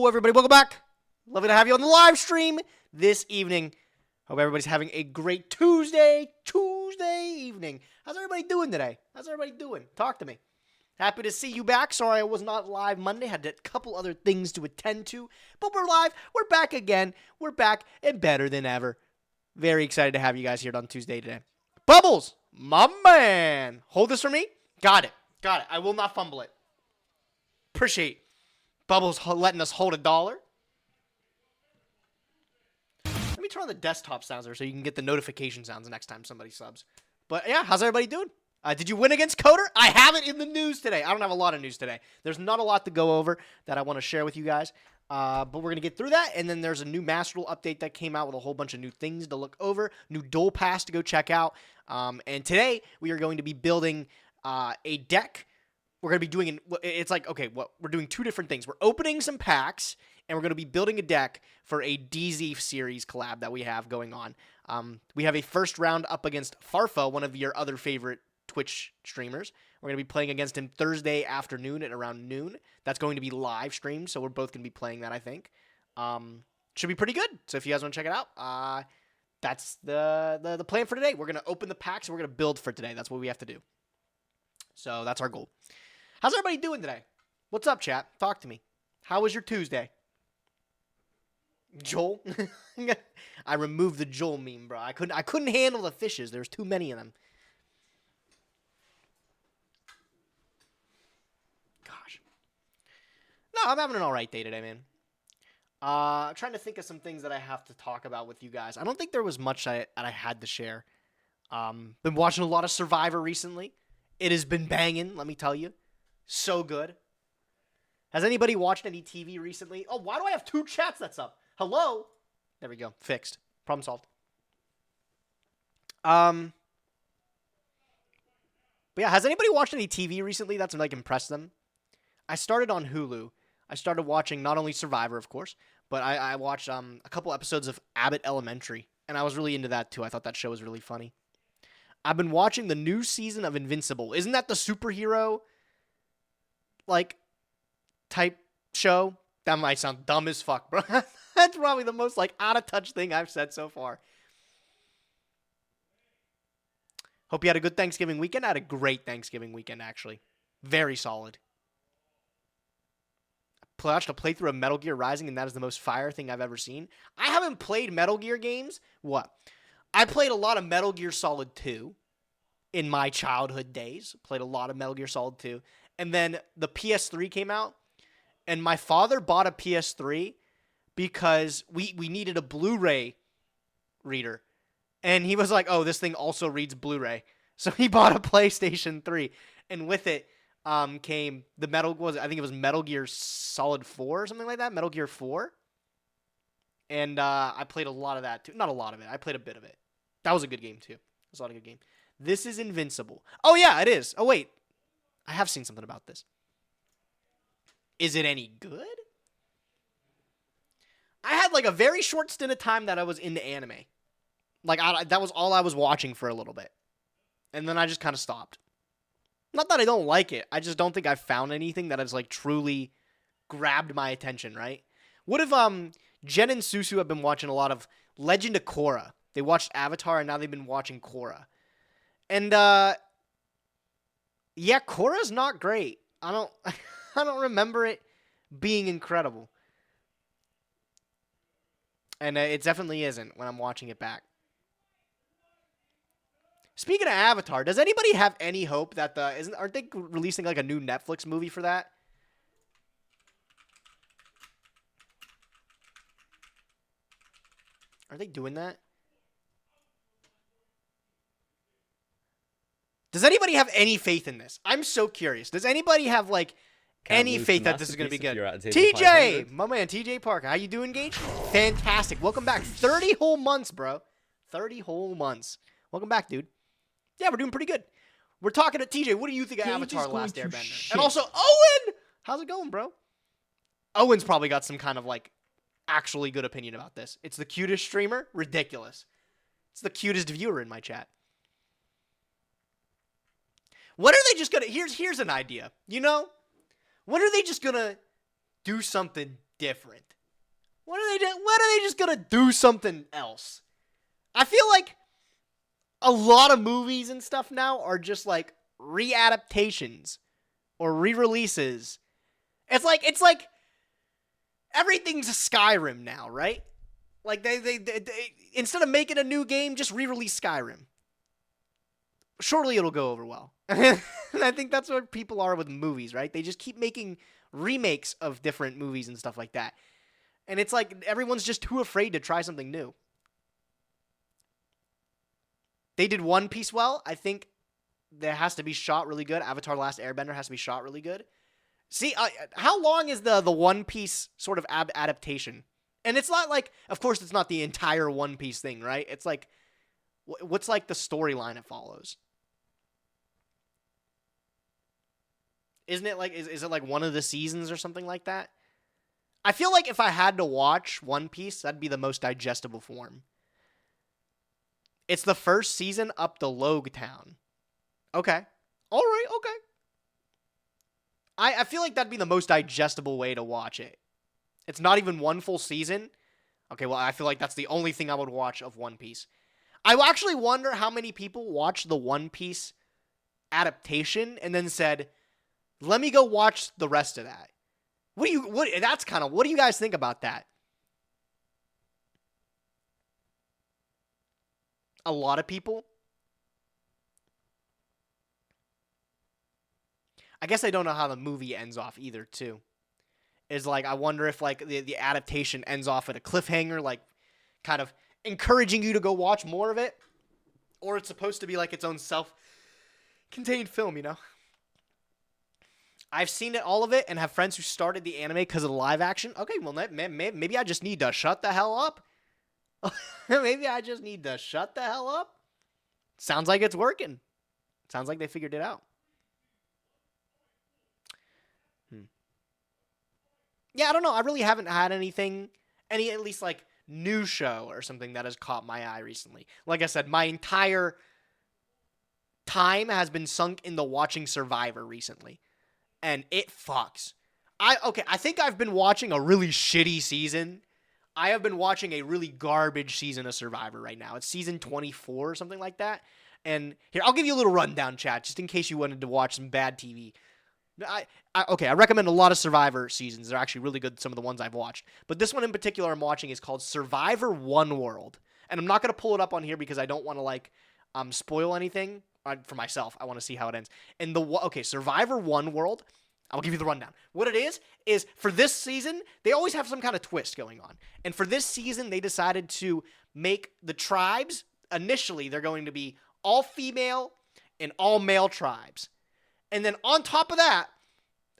Hello, everybody. Welcome back. Lovely to have you on the live stream this evening. Hope everybody's having a great Tuesday evening. How's everybody doing today? How's everybody doing? Talk to me. Happy to see you back. Sorry I was not live Monday. Had a couple other things to attend to. But we're live. We're back again. We're back and better than ever. Very excited to have you guys here on Tuesday today. Bubbles, my man. Hold this for me. Got it. I will not fumble it. Appreciate Bubbles letting us hold $1. Let me turn on the desktop sounds there so you can get the notification sounds next time somebody subs. But yeah, how's everybody doing? Did you win against Coder? I have it in the news today. I don't have a lot of news today. There's not a lot to go over that I want to share with you guys. But we're going to get through that. And then there's a new Master Duel update that came out with a whole bunch of new things to look over. New Duel Pass to go check out. And today we are going to be building a deck. We're going to be doing, we're doing two different things. We're opening some packs, and we're going to be building a deck for a DZ series collab that we have going on. We have a first round up against Farfo, one of your other favorite Twitch streamers. We're going to be playing against him Thursday afternoon at around noon. That's going to be live streamed, so we're both going to be playing that, I think. Should be pretty good. So if you guys want to check it out, that's the plan for today. We're going to open the packs, and we're going to build for today. That's what we have to do. So that's our goal. How's everybody doing today? What's up, chat? Talk to me. How was your Tuesday? Joel? I removed the Joel meme, bro. I couldn't handle the fishes. There's too many of them. Gosh. No, I'm having an alright day today, man. I'm trying to think of some things that I have to talk about with you guys. I don't think there was much that I had to share. Been watching a lot of Survivor recently. It has been banging, let me tell you. So good. Has anybody watched any TV recently? Oh, why do I have two chats that's up? Hello? There we go. Fixed. Problem solved. But yeah, has anybody watched any TV recently that's like impressed them? I started on Hulu. I started watching not only Survivor, of course, but I watched a couple episodes of Abbott Elementary, and I was really into that too. I thought that show was really funny. I've been watching the new season of Invincible. Isn't that the superhero type show? That might sound dumb as fuck, bro. That's probably the most out of touch thing I've said so far. Hope you had a good Thanksgiving weekend. I had a great Thanksgiving weekend, actually. Very solid. I watched a playthrough of Metal Gear Rising, and that is the most fire thing I've ever seen. I haven't played Metal Gear games. What? I played a lot of Metal Gear Solid 2 in my childhood days. Played a lot of Metal Gear Solid 2. And then the PS3 came out, and my father bought a PS3 because we needed a Blu-ray reader. And he was like, oh, this thing also reads Blu-ray. So he bought a PlayStation 3, and with it came the I think it was Metal Gear Solid 4 or something like that, Metal Gear 4. And I played a lot of that too. Not a lot of it. I played a bit of it. That was a good game too. It was a lot of good game. This is Invincible. Oh yeah, it is. Oh wait. I have seen something about this. Is it any good? I had a very short stint of time that I was into anime. That was all I was watching for a little bit. And then I just kind of stopped. Not that I don't like it. I just don't think I've found anything that has truly grabbed my attention, right? What if Jen and Susu have been watching a lot of Legend of Korra? They watched Avatar and now they've been watching Korra. And yeah, Korra's not great. I don't remember it being incredible. And it definitely isn't when I'm watching it back. Speaking of Avatar, does anybody have any hope that aren't they releasing a new Netflix movie for that? Are they doing that? Does anybody have any faith in this? I'm so curious. Does anybody have any faith that this is going to be good? TJ, my man, TJ Parker. How you doing, Gage? Fantastic. Welcome back. 30 whole months, bro. 30 whole months. Welcome back, dude. Yeah, we're doing pretty good. We're talking to TJ. What do you think of Avatar: Last Airbender? And also, Owen! How's it going, bro? Owen's probably got some kind of actually good opinion about this. It's the cutest streamer. Ridiculous. It's the cutest viewer in my chat. When are they just gonna... Here's an idea. You know? When are they just gonna do something different? When are they just gonna do something else? I feel like a lot of movies and stuff now are just like readaptations or re-releases. It's like everything's a Skyrim now, right? Like they instead of making a new game, just re-release Skyrim. Surely it'll go over well. And I think that's what people are with movies, right? They just keep making remakes of different movies and stuff like that. And it's like everyone's just too afraid to try something new. They did One Piece well. I think that has to be shot really good. Avatar: The Last Airbender has to be shot really good. See, how long is the One Piece sort of adaptation? And it's not like, of course, it's not the entire One Piece thing, right? It's like, what's like the storyline it follows? Isn't it like, is it like one of the seasons or something like that? I feel like if I had to watch One Piece, that'd be the most digestible form. It's the first season up to Logue Town. Okay. All right, okay. I feel like that'd be the most digestible way to watch it. It's not even one full season. Okay, well, I feel like that's the only thing I would watch of One Piece. I actually wonder how many people watched the One Piece adaptation and then said, let me go watch the rest of that. What do you guys think about that? A lot of people? I guess I don't know how the movie ends off either, too. Is like, I wonder if like the adaptation ends off at a cliffhanger, like kind of encouraging you to go watch more of it. Or it's supposed to be like its own self-contained film, you know? I've seen all of it and have friends who started the anime because of the live action. Okay, well, maybe I just need to shut the hell up. Maybe I just need to shut the hell up. Sounds like it's working. Sounds like they figured it out. Yeah, I don't know. I really haven't had any at least like new show or something that has caught my eye recently. Like I said, my entire time has been sunk into watching Survivor recently. And it fucks. I think I've been watching a really shitty season. I have been watching a really garbage season of Survivor right now. It's season 24 or something like that. And here, I'll give you a little rundown, chat, just in case you wanted to watch some bad TV. I recommend a lot of Survivor seasons. They're actually really good, some of the ones I've watched. But this one in particular I'm watching is called Survivor One World. And I'm not going to pull it up on here because I don't want to spoil anything for myself. I want to see how it ends. And Survivor One World, I'll give you the rundown. What it is for this season, they always have some kind of twist going on. And for this season, they decided to make the tribes, initially they're going to be all female and all male tribes. And then on top of that,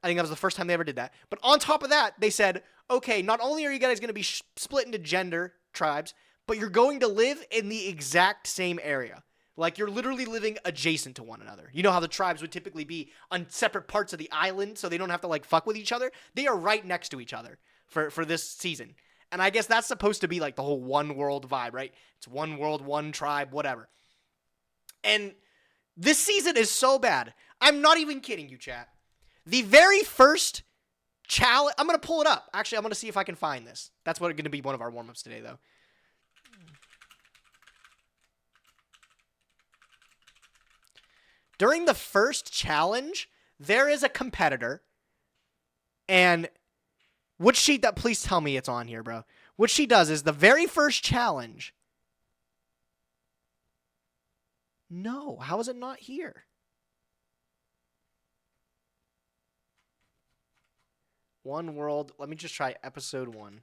I think that was the first time they ever did that. But on top of that, they said, okay, not only are you guys going to be split into gender tribes, but you're going to live in the exact same area. Like, you're literally living adjacent to one another. You know how the tribes would typically be on separate parts of the island, so they don't have to, fuck with each other? They are right next to each other for this season. And I guess that's supposed to be, the whole one world vibe, right? It's one world, one tribe, whatever. And this season is so bad. I'm not even kidding you, chat. The very first challenge... I'm going to pull it up. Actually, I'm going to see if I can find this. That's going to be one of our warm-ups today, though. During the first challenge, there is a competitor, and what she does, please tell me it's on here, bro. What she does is the very first challenge. No, how is it not here? One World, let me just try episode 1.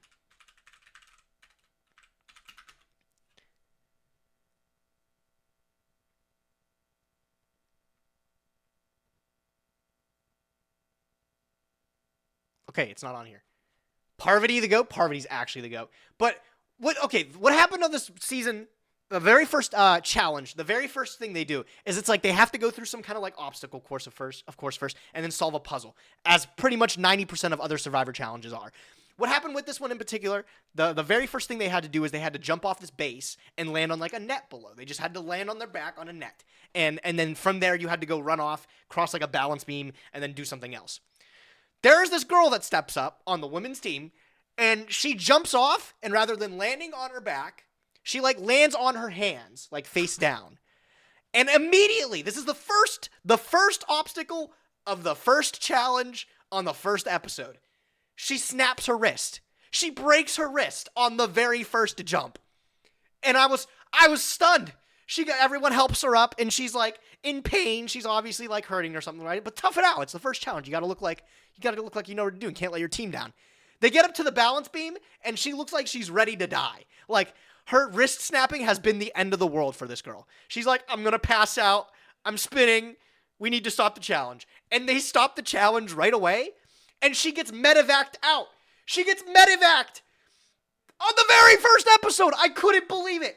Okay, it's not on here. Parvati the GOAT? Parvati's actually the GOAT. But, what happened on this season, the very first challenge, the very first thing they do is it's like they have to go through some kind of obstacle course first, and then solve a puzzle, as pretty much 90% of other Survivor challenges are. What happened with this one in particular, the very first thing they had to do is they had to jump off this base and land on a net below. They just had to land on their back on a net. And then from there you had to go run off, cross a balance beam, and then do something else. There is this girl that steps up on the women's team, And she jumps off, and rather than landing on her back, she like lands on her hands, like face down. And immediately, this is the first obstacle of the first challenge on the first episode. She snaps her wrist. She breaks her wrist on the very first jump. And I was stunned. Everyone helps her up, and she's like in pain. She's obviously like hurting or something, right? But tough it out. It's the first challenge. You gotta look like you know what to do and can't let your team down. They get up to the balance beam, and she looks like she's ready to die. Like, her wrist snapping has been the end of the world for this girl. She's like, I'm gonna pass out. I'm spinning. We need to stop the challenge. And they stop the challenge right away, and she gets medevaced out. She gets medevaced on the very first episode. I couldn't believe it.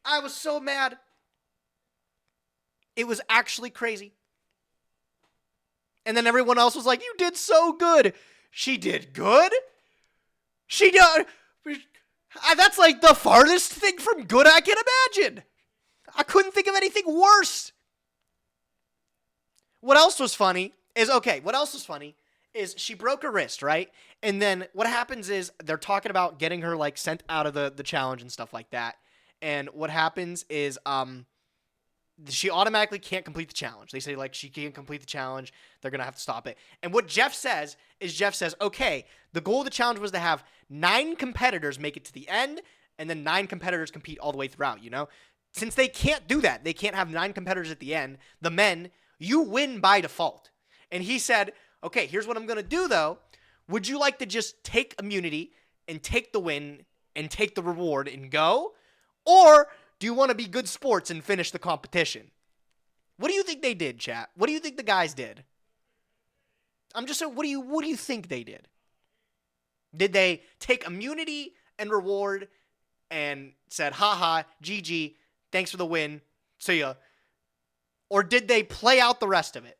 I was so mad. It was actually crazy. And then everyone else was like, you did so good. She did good? She did. That's like the farthest thing from good I can imagine. I couldn't think of anything worse. What else was funny is she broke her wrist, right? And then what happens is they're talking about getting her like sent out of the challenge and stuff like that. And what happens is she automatically can't complete the challenge. They say like she can't complete the challenge. They're going to have to stop it. And what Jeff says, okay, the goal of the challenge was to have 9 competitors make it to the end, and then 9 competitors compete all the way throughout, you know? Since they can't do that, they can't have 9 competitors at the end, the men, you win by default. And he said, okay, here's what I'm going to do, though. Would you like to just take immunity and take the win and take the reward and go? Or do you want to be good sports and finish the competition? What do you think they did, chat? What do you think the guys did? I'm just saying, what do you think they did? Did they take immunity and reward and said, haha, GG, thanks for the win, see ya? Or did they play out the rest of it?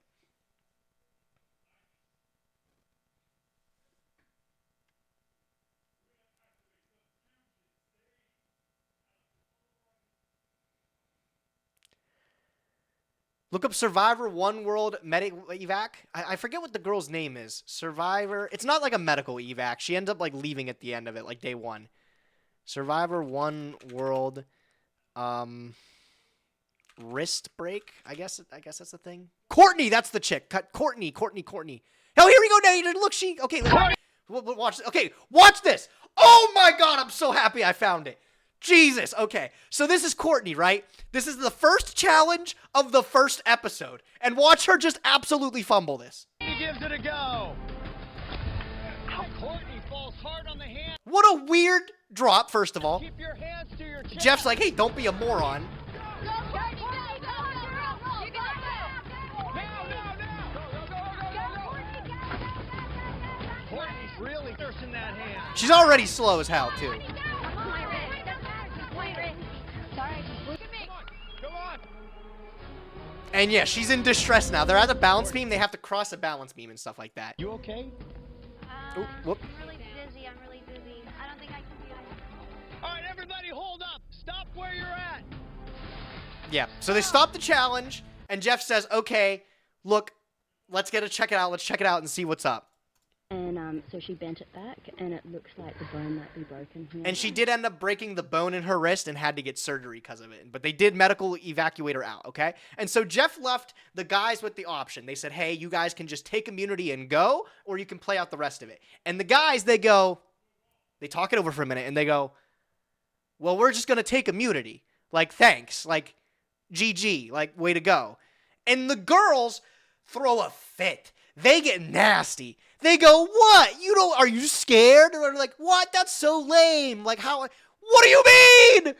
Look up Survivor One World Medic Evac. I forget what the girl's name is. Survivor. It's not like a medical evac. She ends up like leaving at the end of it, like day 1. Survivor One World wrist break. I guess that's the thing. Courtney, that's the chick. Courtney. Oh, here we go. Now look, okay. Watch. Okay, watch this. Oh my God, I'm so happy I found it. Jesus. Okay, so this is Courtney, right? This is the first challenge of the first episode, and watch her just absolutely fumble this. He gives it a go. Courtney falls hard on the hand. What a weird drop. First of all, Keep your hands to your chest. Jeff's like, "Hey, don't be a moron." Courtney's really nursing that hand. She's already slow as hell too. Come on. And yeah, she's in distress now. They're at the balance beam. They have to cross a balance beam and stuff like that. You okay? Oh, whoop. I'm really busy. I don't think I can do it. All right, everybody hold up. Stop where you're at. Yeah, so they stop the challenge, and Jeff says, okay, look, let's check it out. Let's check it out and see what's up. And so she bent it back, and it looks like the bone might be broken here. And she did end up breaking the bone in her wrist and had to get surgery because of it. But they did medical evacuate her out, okay? And so Jeff left the guys with the option. They said, hey, you guys can just take immunity and go, or you can play out the rest of it. And the guys, they talk it over for a minute, and they go, well, we're just going to take immunity. Like, thanks. Like, GG. Like, way to go. And the girls throw a fit. They get nasty. They go, what? Are you scared? Or they're like, what? That's so lame. Like, how? What do you mean?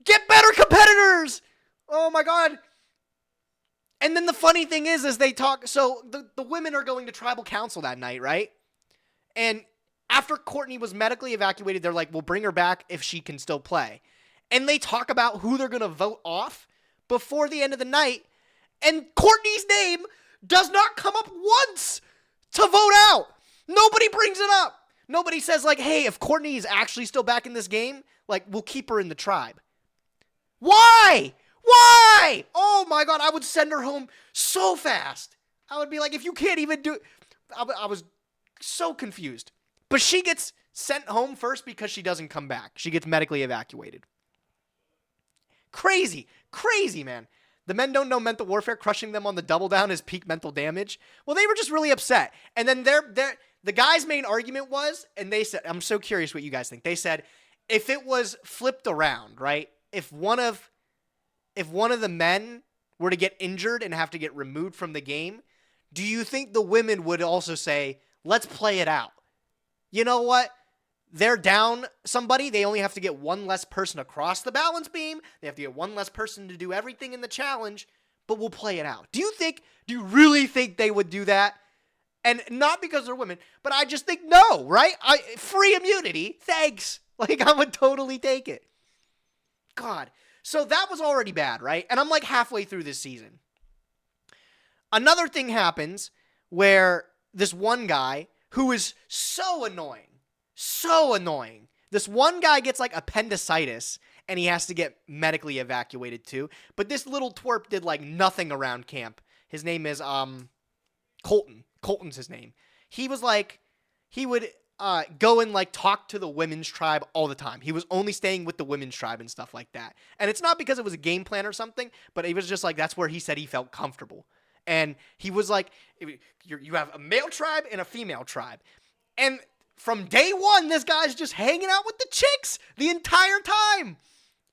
Get better competitors. Oh my God. And then the funny thing is they talk, so the women are going to tribal council that night, right? And after Courtney was medically evacuated, they're like, we'll bring her back if she can still play. And they talk about who they're going to vote off before the end of the night. And Courtney's name does not come up once to vote out. Nobody brings it up. Nobody says like, hey, if Courtney is actually still back in this game, like, we'll keep her in the tribe. Why? Why? Oh my God, I would send her home so fast. I would be like, if you can't even do it. I was so confused. But she gets sent home first because she doesn't come back. She gets medically evacuated. Crazy, man. The men don't know mental warfare. Crushing them on the double down is peak mental damage. Well, they were just really upset. And then the guys' main argument was, and they said, I'm so curious what you guys think. They said, if it was flipped around, right? If one of the men were to get injured and have to get removed from the game, do you think the women would also say, let's play it out? You know what? They're down somebody. They only have to get one less person across the balance beam. They have to get one less person to do everything in the challenge, but we'll play it out. Do you really think they would do that? And not because they're women, but I just think no, right? Free immunity. Thanks. Like, I would totally take it. God. So that was already bad, right? And I'm like halfway through this season. Another thing happens where this one guy who is so annoying. This one guy gets like appendicitis and he has to get medically evacuated too. But this little twerp did like nothing around camp. His name is Colton. Colton's his name. He was like, he would go and like talk to the women's tribe all the time. He was only staying with the women's tribe and stuff like that. And it's not because it was a game plan or something, but it was just like that's where he said he felt comfortable. And he was like, you have a male tribe and a female tribe. And from day one, this guy's just hanging out with the chicks the entire time.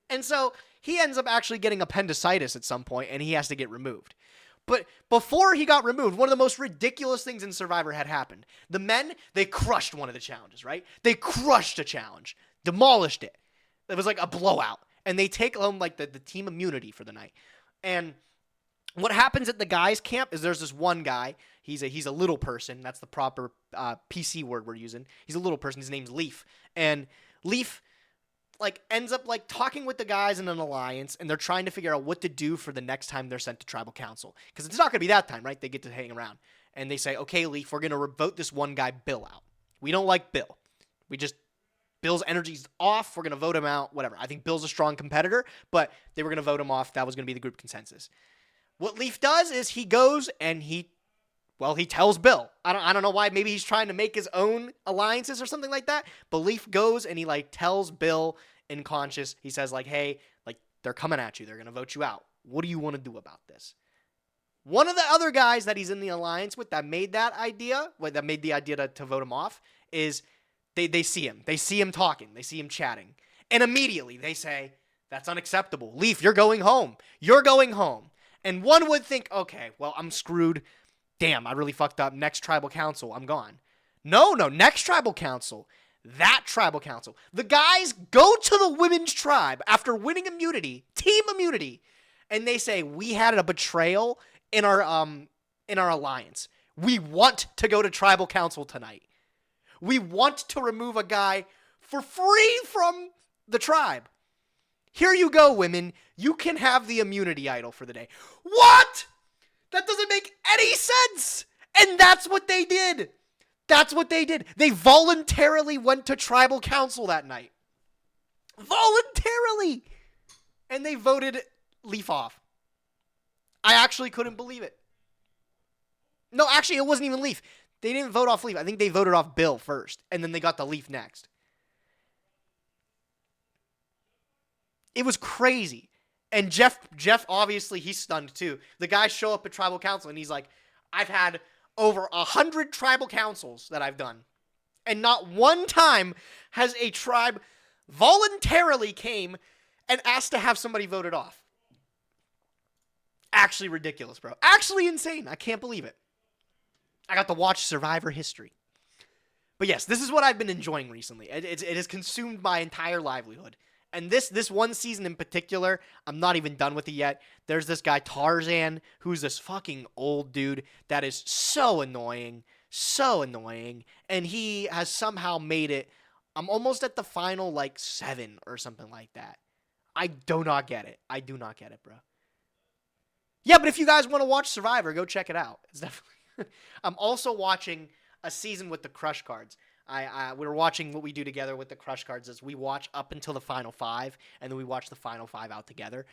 And so he ends up actually getting appendicitis at some point, and he has to get removed. But before he got removed, one of the most ridiculous things in Survivor had happened. The men, they crushed one of the challenges, right? They crushed a challenge, demolished it. It was like a blowout. And they take home like the team immunity for the night. And what happens at the guys' camp is there's this one guy. He's a little person. That's the proper PC word we're using. He's a little person. His name's Leaf. And Leaf like ends up like talking with the guys in an alliance, and they're trying to figure out what to do for the next time they're sent to tribal council. Because it's not going to be that time, right? They get to hang around. And they say, okay, Leaf, we're going to vote this one guy, Bill, out. We don't like Bill. Bill's energy's off. We're going to vote him out, whatever. I think Bill's a strong competitor, but they were going to vote him off. That was going to be the group consensus. What Leaf does is he goes and he tells Bill. I don't know why. Maybe he's trying to make his own alliances or something like that. But Leaf goes and he like tells Bill in conscious. He says like, hey, like they're coming at you. They're going to vote you out. What do you want to do about this? One of the other guys that he's in the alliance with that made the idea to vote him off is they see him. They see him talking. They see him chatting. And immediately they say, that's unacceptable. Leaf, you're going home. You're going home. And one would think, okay, well, I'm screwed. Damn, I really fucked up. Next tribal council, I'm gone. No, next tribal council. That tribal council. The guys go to the women's tribe after winning immunity, team immunity, and they say, we had a betrayal in our alliance. We want to go to tribal council tonight. We want to remove a guy for free from the tribe. Here you go, women. You can have the immunity idol for the day. What? That doesn't make any sense. And that's what they did. They voluntarily went to tribal council that night. Voluntarily. And they voted Leaf off. I actually couldn't believe it. No, actually, it wasn't even Leaf. They didn't vote off Leaf. I think they voted off Bill first. And then they got the Leaf next. It was crazy. And Jeff obviously, he's stunned too. The guys show up at tribal council and he's like, I've had over 100 tribal councils that I've done. And not one time has a tribe voluntarily came and asked to have somebody voted off. Actually ridiculous, bro. Actually insane. I can't believe it. I got to watch Survivor history. But yes, this is what I've been enjoying recently. It has consumed my entire livelihood. And this one season in particular, I'm not even done with it yet. There's this guy, Tarzan, who's this fucking old dude that is so annoying. And he has somehow made it. I'm almost at the final, 7 or something like that. I do not get it. Bro. Yeah, but if you guys want to watch Survivor, go check it out. It's definitely. I'm also watching a season with the Crush Cards. We're watching what we do together with the Crush Cards is we watch up until the final 5, and then we watch the final 5 out together.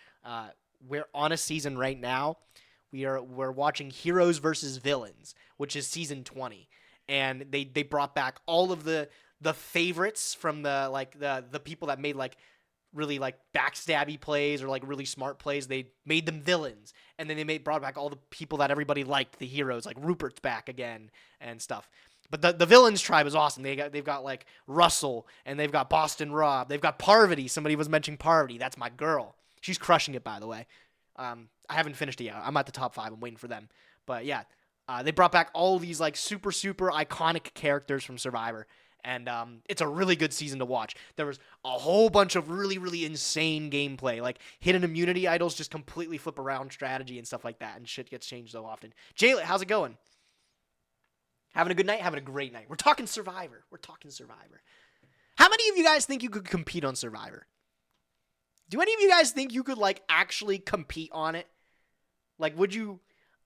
We're on a season right now. We're watching Heroes versus Villains, which is season 20, and they brought back all of the the favorites from the people that made like really like backstabby plays or like really smart plays. They made them villains, and then they brought back all the people that everybody liked, the heroes, like Rupert's back again and stuff. But the villains tribe is awesome. They've got like Russell, and they've got Boston Rob. They've got Parvati. Somebody was mentioning Parvati. That's my girl. She's crushing it, by the way. I haven't finished it yet. I'm at the top 5. I'm waiting for them. But yeah, they brought back all these like super iconic characters from Survivor. And it's a really good season to watch. There was a whole bunch of really insane gameplay. Like hidden immunity idols just completely flip around strategy and stuff like that. And shit gets changed so often. Jaylet, how's it going? Having a good night? Having a great night. We're talking Survivor. How many of you guys think you could compete on Survivor? Do any of you guys think you could like actually compete on it? Like would you...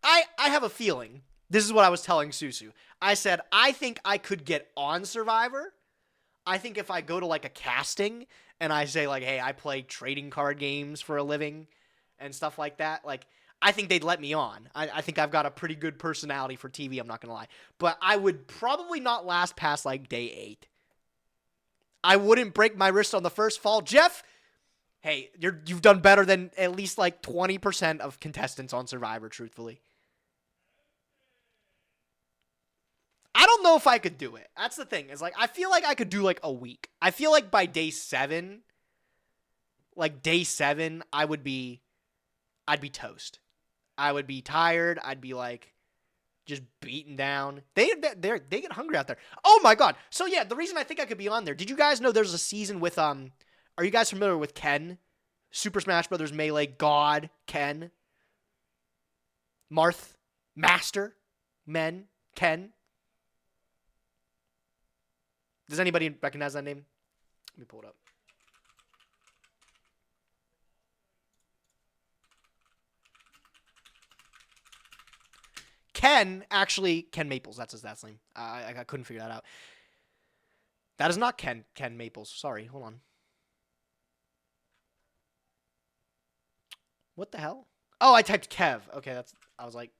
I have a feeling... This is what I was telling Susu. I said, I think I could get on Survivor. I think if I go to like a casting and I say like, hey, I play trading card games for a living and stuff like that, like I think they'd let me on. I think I've got a pretty good personality for TV, I'm not going to lie. But I would probably not last past like day 8. I wouldn't break my wrist on the first fall. Jeff, hey, you've done better than at least like 20% of contestants on Survivor, truthfully. I don't know if I could do it. That's the thing. Is like I feel like I could do like a week. I feel like by day 7, I'd be toast. I would be tired. I'd be like just beaten down. They get hungry out there. Oh my god. So yeah, the reason I think I could be on there. Did you guys know there's a season with are you guys familiar with Ken? Super Smash Brothers Melee God Ken. Marth Master Men Ken. Does anybody recognize that name? Let me pull it up. Ken Maples. That's his name. I couldn't figure that out. That is not Ken Maples. Sorry, hold on. What the hell? Oh, I typed Kev. Okay, I was like,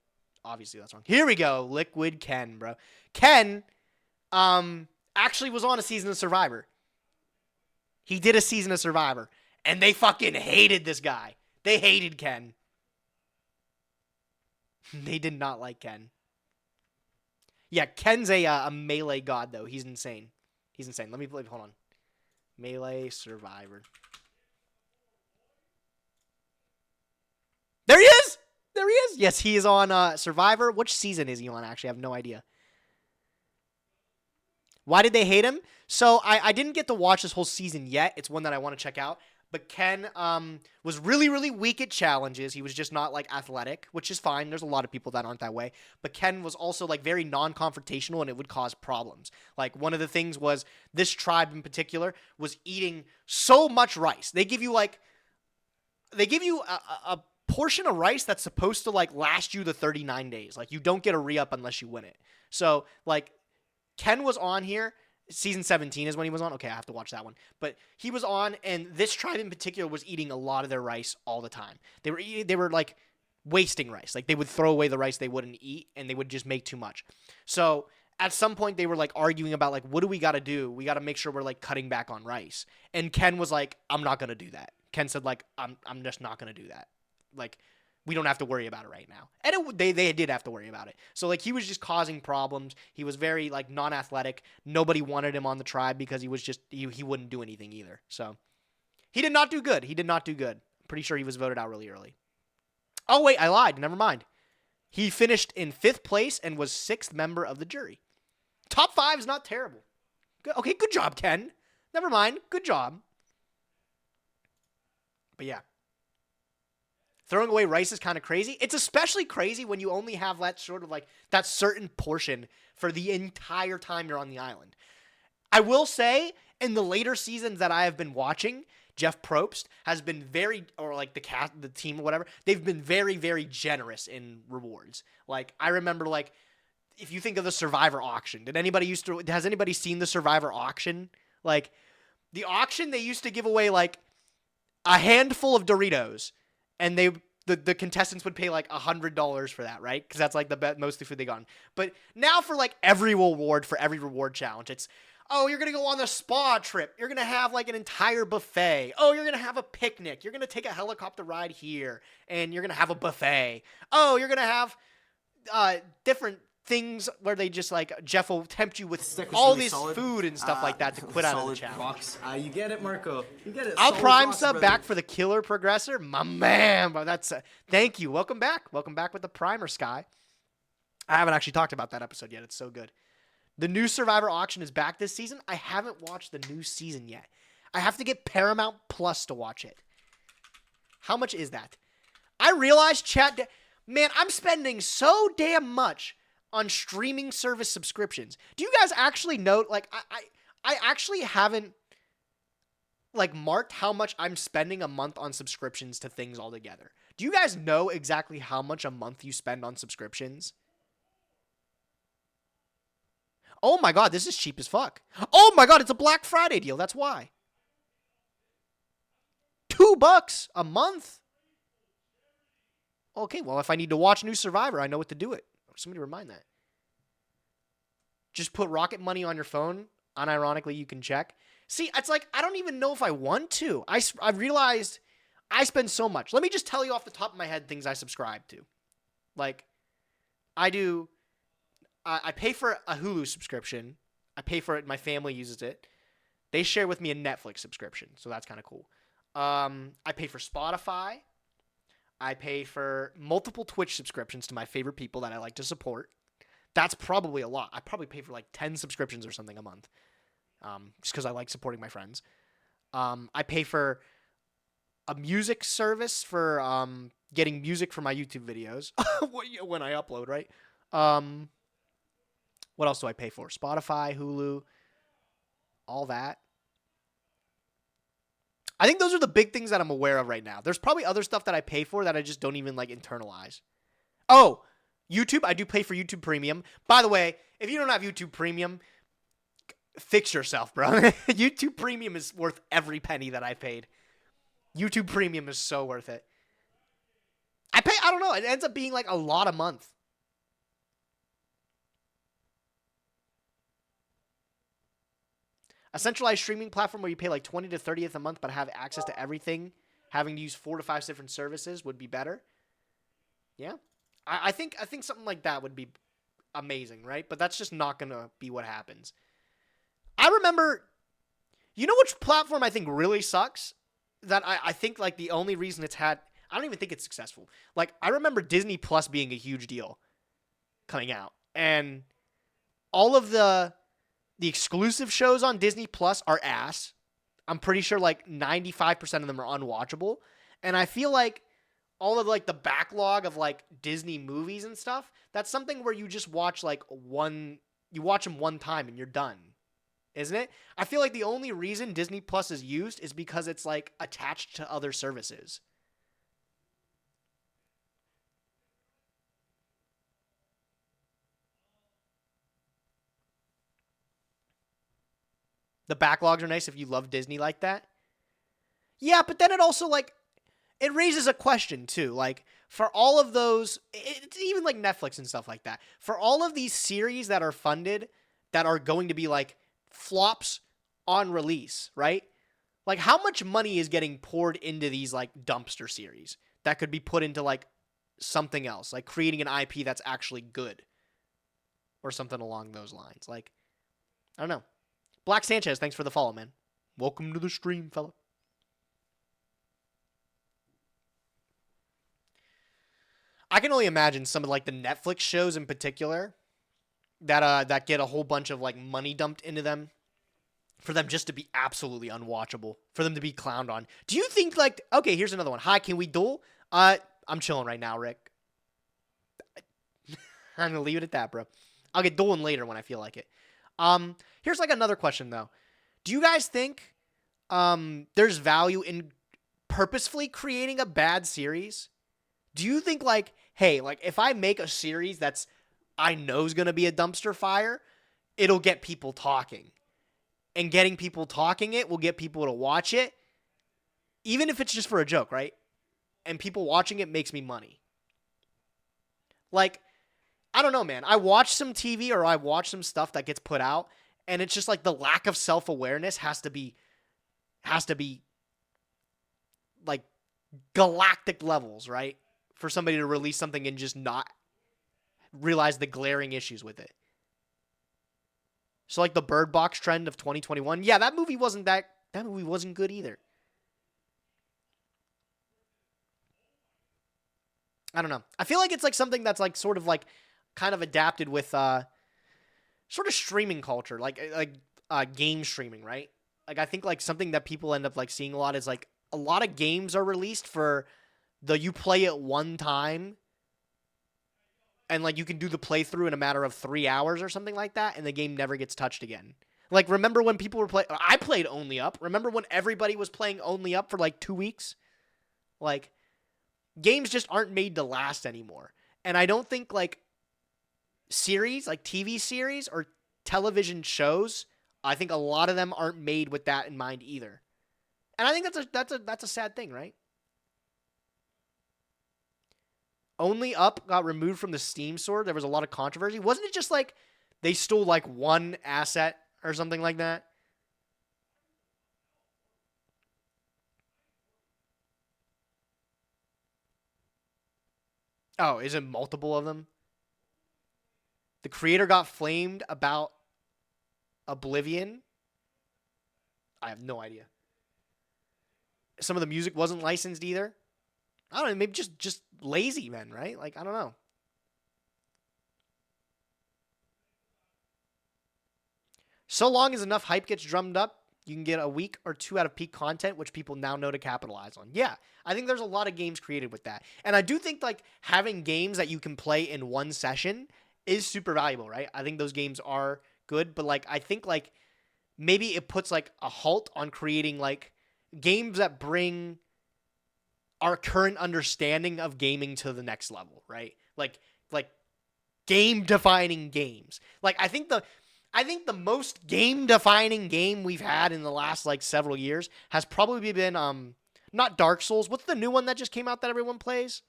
obviously that's wrong. Here we go. Liquid Ken, bro. Ken, actually was on a season of Survivor. He did a season of Survivor. And they fucking hated this guy. They hated Ken. They did not like Ken. Yeah, Ken's a melee god, though. He's insane. Let me play. Hold on. Melee Survivor. There he is! Yes, he is on Survivor. Which season is he on, actually? I have no idea. Why did they hate him? So I didn't get to watch this whole season yet. It's one that I want to check out. But Ken was really weak at challenges. He was just not like athletic, which is fine. There's a lot of people that aren't that way. But Ken was also like very non-confrontational, and it would cause problems. Like one of the things was this tribe in particular was eating so much rice. They give you a portion of rice that's supposed to like last you the 39 days. Like you don't get a re-up unless you win it. So like Ken was on here. Season 17 is when he was on. Okay, I have to watch that one. But he was on, and this tribe in particular was eating a lot of their rice all the time. They were like wasting rice. Like they would throw away the rice they wouldn't eat, and they would just make too much. So at some point they were like arguing about like, what do we got to do? We got to make sure we're like cutting back on rice. And Ken was like, I'm not gonna do that. Ken said like, I'm just not gonna do that. Like, we don't have to worry about it right now. And they did have to worry about it. So, like, he was just causing problems. He was very, like, non-athletic. Nobody wanted him on the tribe because he was just, he wouldn't do anything either. So, he did not do good. Pretty sure he was voted out really early. Oh, wait, I lied. Never mind. He finished in 5th place and was 6th member of the jury. Top 5 is not terrible. Good. Okay, good job, Ken. Never mind. Good job. But, yeah. Throwing away rice is kind of crazy. It's especially crazy when you only have that sort of like that certain portion for the entire time you're on the island. I will say in the later seasons that I have been watching, Jeff Probst has been very, or like the team or whatever, they've been very generous in rewards. Like I remember like if you think of the Survivor auction, has anybody seen the Survivor auction? Like the auction, they used to give away like a handful of Doritos. And the contestants would pay like $100 for that, right? Because that's like the most food they got. But now for like every reward challenge, it's Oh, you're going to go on the spa trip. You're going to have like an entire buffet. Oh, you're going to have a picnic. You're going to take a helicopter ride here and you're going to have a buffet. Oh, you're going to have different things where they just like, Jeff will tempt you with all this food and stuff like that to quit out of the challenge. Box. You get it, Marco. You get it. I'll Solid prime box, sub brother. back for the killer progressor. My man, bro. That's thank you. Welcome back. Welcome back with the primer, Sky. I haven't actually talked about that episode yet. It's so good. The new Survivor auction is back this season. I haven't watched the new season yet. I have to get Paramount Plus to watch it. How much is that? I realize, chat, man, I'm spending so damn much on streaming service subscriptions. Do you guys actually know, like, I actually haven't, like, marked how much I'm spending a month on subscriptions to things altogether. Do you guys know exactly how much a month you spend on subscriptions? Oh my god, this is cheap as fuck. Oh my god, it's a Black Friday deal. That's why. $2 a month? Okay, well, if I need to watch New Survivor, I know what to do it. Somebody remind that. Just put Rocket Money on your phone. Unironically, you can check. See, it's like, I don't even know if I want to. I realized I spend so much. Let me just tell you off the top of my head things I subscribe to. Like, I pay for a Hulu subscription. I pay for it. My family uses it. They share with me a Netflix subscription, so that's kind of cool. I pay for Spotify. I pay for multiple Twitch subscriptions to my favorite people that I like to support. That's probably a lot. I probably pay for like 10 subscriptions or something a month, just because I like supporting my friends. I pay for a music service for getting music for my YouTube videos when I upload, right? What else do I pay for? Spotify, Hulu, all that. I think those are the big things that I'm aware of right now. There's probably other stuff that I pay for that I just don't even like internalize. Oh, YouTube. I do pay for YouTube Premium. By the way, if you don't have YouTube Premium, fix yourself, bro. YouTube Premium is worth every penny that I paid. YouTube Premium is so worth it. I don't know. It ends up being like a lot a month. A centralized streaming platform where you pay like 20 to 30th a month but have access to everything, having to use 4 to 5 different services would be better. Yeah. I think something like that would be amazing, right? But that's just not going to be what happens. I remember, you know which platform I think really sucks? That I think like the only reason it's had, I don't even think it's successful. Like I remember Disney Plus being a huge deal coming out. And all of the exclusive shows on Disney Plus are ass. I'm pretty sure like 95% of them are unwatchable. And I feel like all of like the backlog of like Disney movies and stuff, that's something where you just watch like you watch them one time and you're done. Isn't it? I feel like the only reason Disney Plus is used is because it's like attached to other services. The backlogs are nice if you love Disney like that. Yeah, but then it also like, it raises a question too. Like for all of those, it's even like Netflix and stuff like that. For all of these series that are funded, that are going to be like flops on release, right? Like how much money is getting poured into these like dumpster series that could be put into like something else, like creating an IP that's actually good or something along those lines. Like, I don't know. Black Sanchez, thanks for the follow, man. Welcome to the stream, fella. I can only imagine some of like the Netflix shows in particular that get a whole bunch of like money dumped into them for them just to be absolutely unwatchable, for them to be clowned on. Do you think like, okay, here's another one. Hi, can we duel? I'm chilling right now, Rick. I'm gonna leave it at that, bro. I'll get dueling later when I feel like it. Here's like another question though. Do you guys think there's value in purposefully creating a bad series? Do you think like, hey, like if I make a series that's I know is going to be a dumpster fire, it'll get people talking. And getting people talking it will get people to watch it, even if it's just for a joke, right? And people watching it makes me money. Like, I don't know, man. I watch some TV or I watch some stuff that gets put out, And it's just like the lack of self-awareness has to be like galactic levels, right? For somebody to release something and just not realize the glaring issues with it. So like the Bird Box trend of 2021, yeah, that movie wasn't good either. I don't know. I feel like it's like something that's like sort of like kind of adapted with sort of streaming culture, like game streaming, right? Like I think like something that people end up like seeing a lot is like a lot of games are released for you play it one time and like you can do the playthrough in a matter of 3 hours or something like that, and the game never gets touched again. Like remember when people were I played Only Up. Remember when everybody was playing Only Up for like 2 weeks? Like games just aren't made to last anymore. And I don't think like series, like TV series or television shows, I think a lot of them aren't made with that in mind either. And I think that's a sad thing, right? Only Up got removed from the Steam store. There was a lot of controversy. Wasn't it just like they stole like one asset or something like that? Oh, is it multiple of them? The creator got flamed about Oblivion. I have no idea. Some of the music wasn't licensed either. I don't know, maybe just lazy men, right? Like, I don't know. So long as enough hype gets drummed up, you can get a week or two out of peak content, which people now know to capitalize on. Yeah, I think there's a lot of games created with that. And I do think, like, having games that you can play in one session is super valuable, right? I think those games are good, but, like, I think, like, maybe it puts, like, a halt on creating, like, games that bring our current understanding of gaming to the next level, right? Like game-defining games. Like, I think the most game-defining game we've had in the last, like, several years has probably been, not Dark Souls. What's the new one that just came out that everyone plays?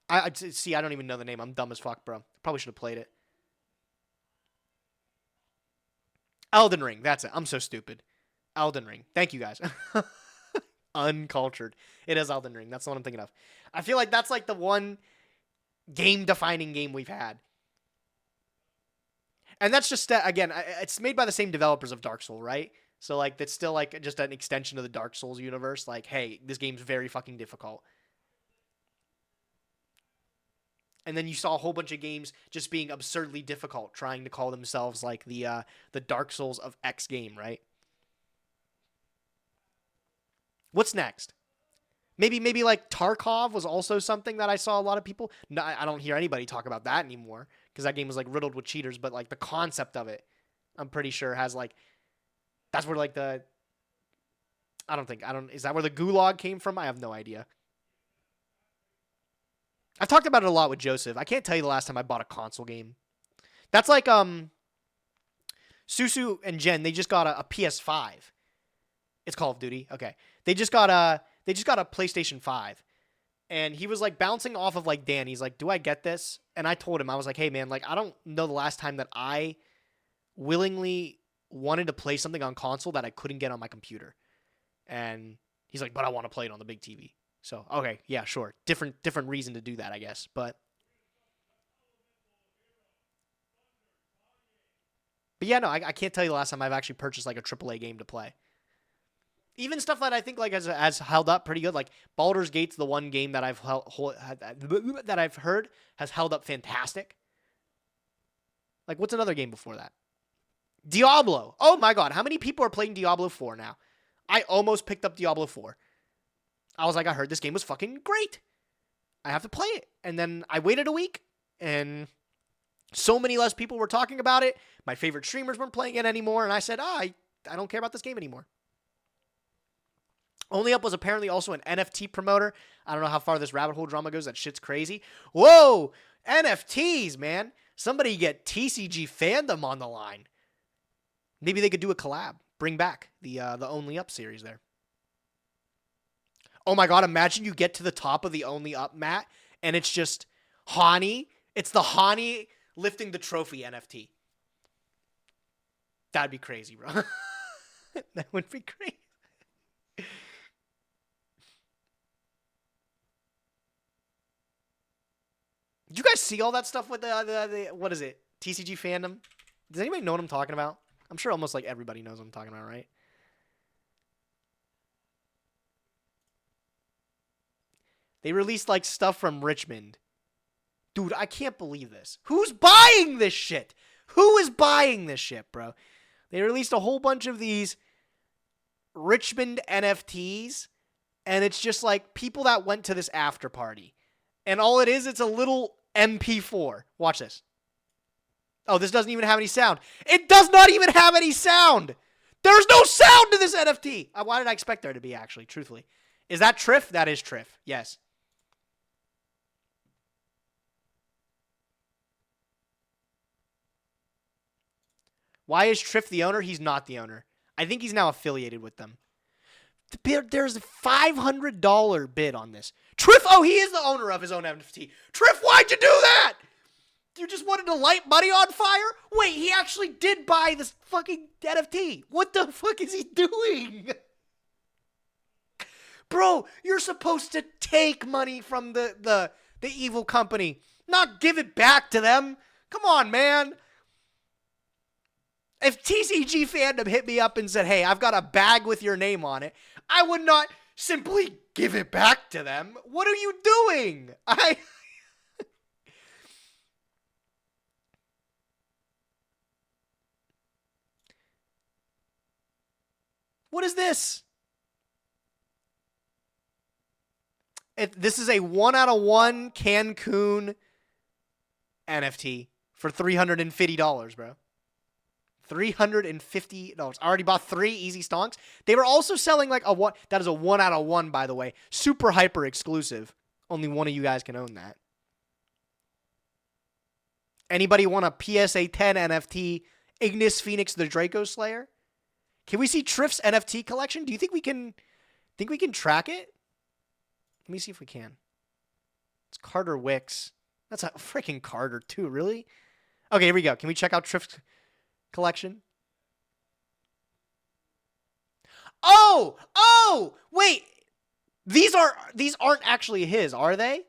I don't even know the name. I'm dumb as fuck, bro. Probably should have played it. Elden Ring. That's it. I'm so stupid. Elden Ring. Thank you, guys. Uncultured. It is Elden Ring. That's the one I'm thinking of. I feel like that's, like, the one game-defining game we've had. And that's just, again, it's made by the same developers of Dark Souls, right? So, like, that's still, like, just an extension of the Dark Souls universe. Like, hey, this game's very fucking difficult. And then you saw a whole bunch of games just being absurdly difficult, trying to call themselves, like, the Dark Souls of X game, right? What's next? Maybe like Tarkov was also something that I saw a lot of people. No, I don't hear anybody talk about that anymore because that game was like riddled with cheaters. But like the concept of it, I'm pretty sure has like that's where like the is that where the gulag came from? I have no idea. I've talked about it a lot with Joseph. I can't tell you the last time I bought a console game. That's like Susu and Jen. They just got a PS5. It's Call of Duty. Okay. They just got a PlayStation 5. And he was like bouncing off of like Dan. He's like, "Do I get this?" And I told him, I was like, "Hey man, like I don't know the last time that I willingly wanted to play something on console that I couldn't get on my computer." And he's like, "But I want to play it on the big TV." So, okay, yeah, sure. Different reason to do that, I guess. But yeah, no, I can't tell you the last time I've actually purchased like a AAA game to play. Even stuff that I think like has held up pretty good, like Baldur's Gate's the one game that I've heard has held up fantastic. Like, what's another game before that? Diablo. Oh my god, how many people are playing Diablo 4 now? I almost picked up Diablo 4. I was like, I heard this game was fucking great. I have to play it. And then I waited a week, and so many less people were talking about it. My favorite streamers weren't playing it anymore, and I said, I don't care about this game anymore. Only Up was apparently also an NFT promoter. I don't know how far this rabbit hole drama goes. That shit's crazy. Whoa! NFTs, man. Somebody get TCG Fandom on the line. Maybe they could do a collab. Bring back the Only Up series there. Oh my god, imagine you get to the top of the Only Up mat, and it's just Hani. It's the Hani lifting the trophy NFT. That'd be crazy, bro. That would be crazy. Did you guys see all that stuff with the what is it? TCG fandom? Does anybody know what I'm talking about? I'm sure almost like everybody knows what I'm talking about, right? They released like stuff from Richmond. Dude, I can't believe this. Who's buying this shit? Who is buying this shit, bro? They released a whole bunch of these Richmond NFTs, and it's just like people that went to this after party. And all it is, it's a little MP4. Watch this. Oh, this doesn't even have any sound. It does not even have any sound. There's no sound to this NFT. Why did I expect there to be, actually, truthfully? Is that Triff? That is Triff. Yes. Why is Triff the owner? He's not the owner. I think he's now affiliated with them. There's a $500 bid on this. Triff, oh, he is the owner of his own NFT. Triff, why'd you do that? You just wanted to light money on fire? Wait, he actually did buy this fucking NFT. What the fuck is he doing? Bro, you're supposed to take money from the evil company, not give it back to them. Come on, man. If TCG fandom hit me up and said, hey, I've got a bag with your name on it, I would not simply give it back to them. What are you doing? What is this? This is a 1/1 Cancun NFT for $350, bro. $350. I already bought 3 easy stonks. They were also selling like a one. That is a 1/1, by the way. Super hyper exclusive. Only one of you guys can own that. Anybody want a PSA 10 NFT Ignis Phoenix the Draco Slayer? Can we see Triff's NFT collection? Do you think we can track it? Let me see if we can. It's Carter Wicks. That's a freaking Carter too, really? Okay, here we go. Can we check out Triff's collection? Oh, wait. These aren't actually his, are they?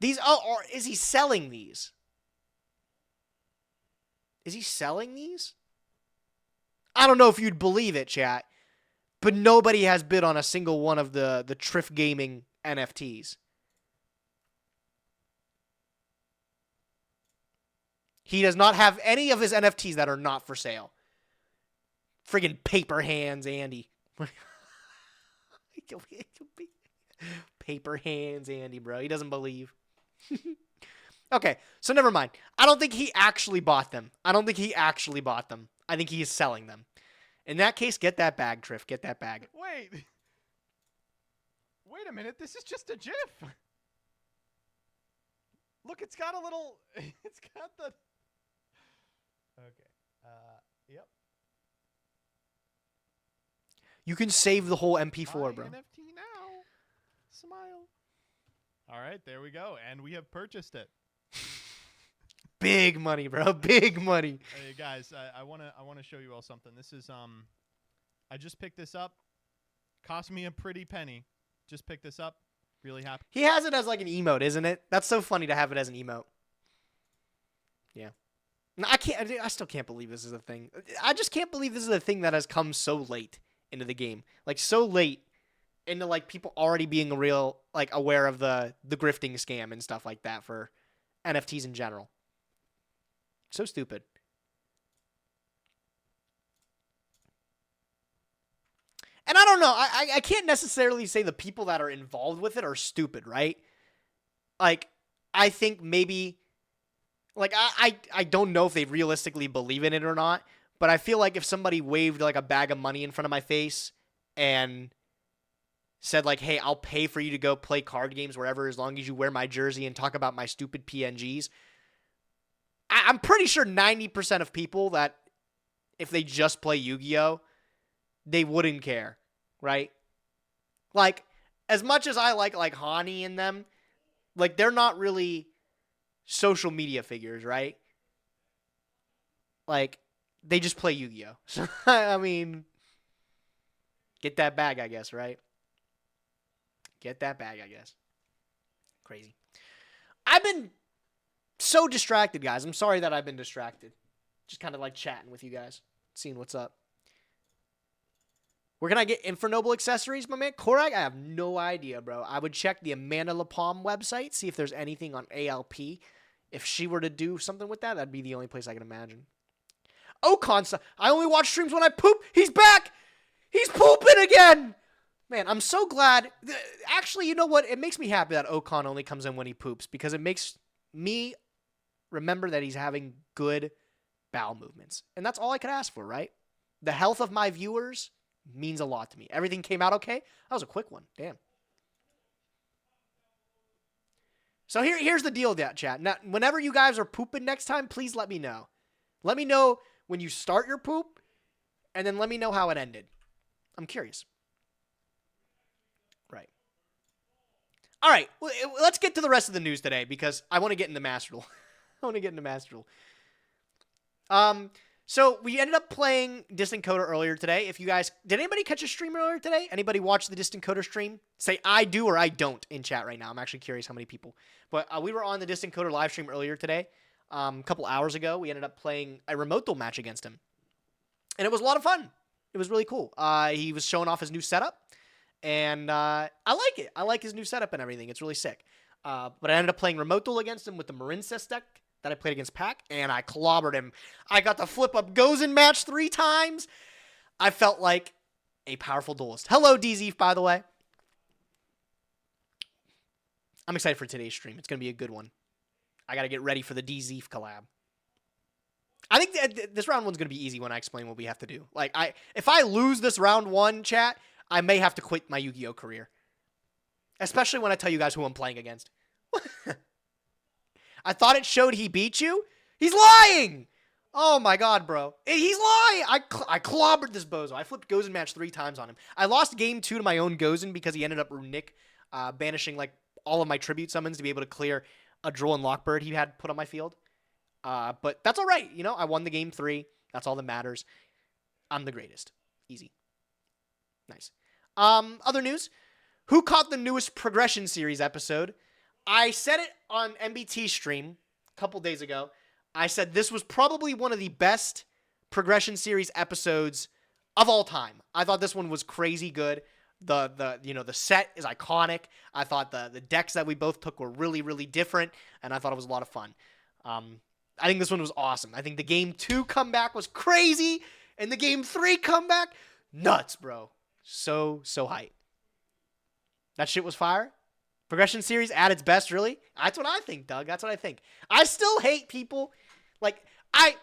Or is he selling these? Is he selling these? I don't know if you'd believe it, chat, but nobody has bid on a single one of the Triff Gaming NFTs. He does not have any of his NFTs that are not for sale. Friggin' paper hands, Andy. Paper hands, Andy, bro. He doesn't believe. Okay, so never mind. I don't think he actually bought them. I think he is selling them. In that case, get that bag, Triff. Get that bag. Wait a minute. This is just a GIF. Look, it's got a little... It's got the... Okay. Yep. You can save the whole MP4, Buy bro. NFT now. Smile. All right, there we go. And we have purchased it. Big money, bro. Big money. Hey guys, I wanna show you all something. This is I just picked this up. Cost me a pretty penny. Just picked this up. Really happy. He has it as like an emote, isn't it? That's so funny to have it as an emote. Yeah. No, I still can't believe this is a thing. I just can't believe this is a thing that has come so late into the game. Like so late into like people already being real like aware of the grifting scam and stuff like that for NFTs in general. So stupid. And I don't know. I can't necessarily say the people that are involved with it are stupid, right? Like, I think maybe... Like, I don't know if they realistically believe in it or not, but I feel like if somebody waved, like, a bag of money in front of my face and said, like, hey, I'll pay for you to go play card games wherever as long as you wear my jersey and talk about my stupid PNGs... I'm pretty sure 90% of people that if they just play Yu-Gi-Oh, they wouldn't care, right? Like, as much as I like Hani and them, like, they're not really social media figures, right? like, they just play Yu-Gi-Oh! So, I mean, get that bag, I guess, right? Get that bag, I guess. Crazy. I've been so distracted, guys. I'm sorry that I've been distracted. Just kind of like chatting with you guys, seeing what's up. Where can I get Infernoble accessories, my man? Korak, I have no idea, bro. I would check the Amanda LaPalme website, see if there's anything on ALP. If she were to do something with that, that'd be the only place I can imagine. Ocon, I only watch streams when I poop. He's back. He's pooping again. Man, I'm so glad. Actually, you know what? It makes me happy that Ocon only comes in when he poops because it makes me remember that he's having good bowel movements. And that's all I could ask for, right? The health of my viewers means a lot to me. Everything came out okay? That was a quick one. Damn. So here's the deal, chat. Now, whenever you guys are pooping next time, please let me know. Let me know when you start your poop, and then let me know how it ended. I'm curious. Right. All right. Well, let's get to the rest of the news today because I want to get into Master Duel. I want to get into Master Duel. So we ended up playing Distant Coder earlier today. If you guys, did anybody catch a stream earlier today? Anybody watch the Distant Coder stream? Say I do or I don't in chat right now. I'm actually curious how many people. But we were on the Distant Coder live stream earlier today. A couple hours ago, we ended up playing a remote duel match against him. And it was a lot of fun. It was really cool. He was showing off his new setup. And I like it. I like his new setup and everything. It's really sick. But I ended up playing remote duel against him with the Marincess deck that I played against Pac, and I clobbered him. I got the flip up Gozen match 3 times. I felt like a powerful duelist. Hello, DZ, by the way. I'm excited for today's stream. It's going to be a good one. I got to get ready for the DZ collab. I think this round one's going to be easy when I explain what we have to do. Like, if I lose this round 1, chat, I may have to quit my Yu-Gi-Oh career. Especially when I tell you guys who I'm playing against. I thought it showed he beat you. He's lying. Oh my god, bro. He's lying. I clobbered this bozo. I flipped Gozen match 3 times on him. I lost game 2 to my own Gozen because he ended up runic, banishing like all of my tribute summons to be able to clear a Droll and Lockbird he had put on my field. But that's all right. You know, I won the game 3. That's all that matters. I'm the greatest. Easy. Nice. Other news. Who caught the newest Progression Series episode? I said it on MBT stream a couple days ago. I said this was probably one of the best Progression Series episodes of all time. I thought this one was crazy good. The set is iconic. I thought the decks that we both took were really, really different, and I thought it was a lot of fun. I think this one was awesome. I think the game 2 comeback was crazy, and the game 3 comeback, nuts, bro. So hype. That shit was fire. Progression Series at its best, really? That's what I think, Doug. That's what I think. I still hate people. Like, I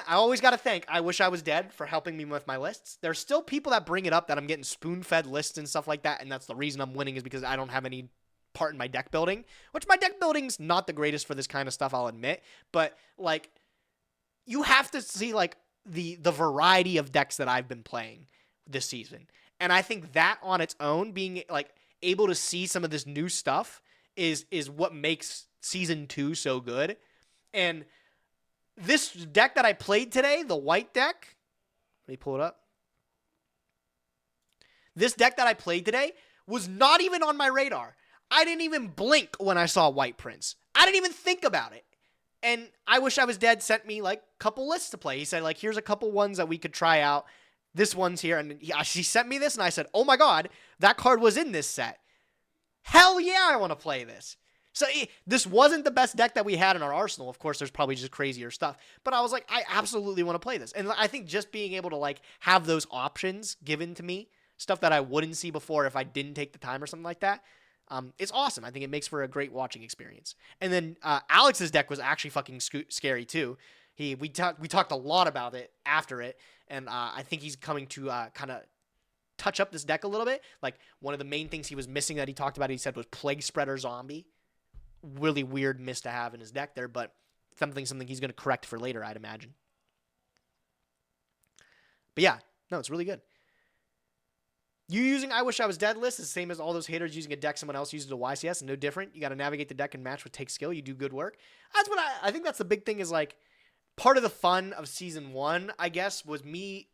always got to thank I Wish I Was Dead for helping me with my lists. There's still people that bring it up that I'm getting spoon-fed lists and stuff like that, and that's the reason I'm winning is because I don't have any part in my deck building, which my deck building's not the greatest for this kind of stuff, I'll admit. But, like, you have to see, like, the variety of decks that I've been playing this season. And I think that on its own, being, like, able to see some of this new stuff is what makes season 2 so good. And this deck that I played today, the white deck, let me pull it up. This deck that I played today was not even on my radar. I didn't even blink when I saw White Prince. I didn't even think about it. And I Wish I Was Dead sent me like a couple lists to play. He said like, here's a couple ones that we could try out. This one's here. And she sent me this and I said, oh my God, that card was in this set. Hell yeah, I want to play this. So this wasn't the best deck that we had in our arsenal. Of course, there's probably just crazier stuff. But I was like, I absolutely want to play this. And I think just being able to like have those options given to me, stuff that I wouldn't see before if I didn't take the time or something like that, it's awesome. I think it makes for a great watching experience. And then Alex's deck was actually fucking scary too. We talked a lot about it after it. And I think he's coming to kind of touch up this deck a little bit. Like one of the main things he was missing that he talked about, he said was Plague Spreader Zombie. Really weird miss to have in his deck there, but something he's going to correct for later, I'd imagine. But yeah, no, it's really good. You using I Wish I Was Dead list is the same as all those haters using a deck someone else uses a YCS, no different. You got to navigate the deck and match with take skill. You do good work. That's what I think that's the big thing is like part of the fun of season 1, I guess, was me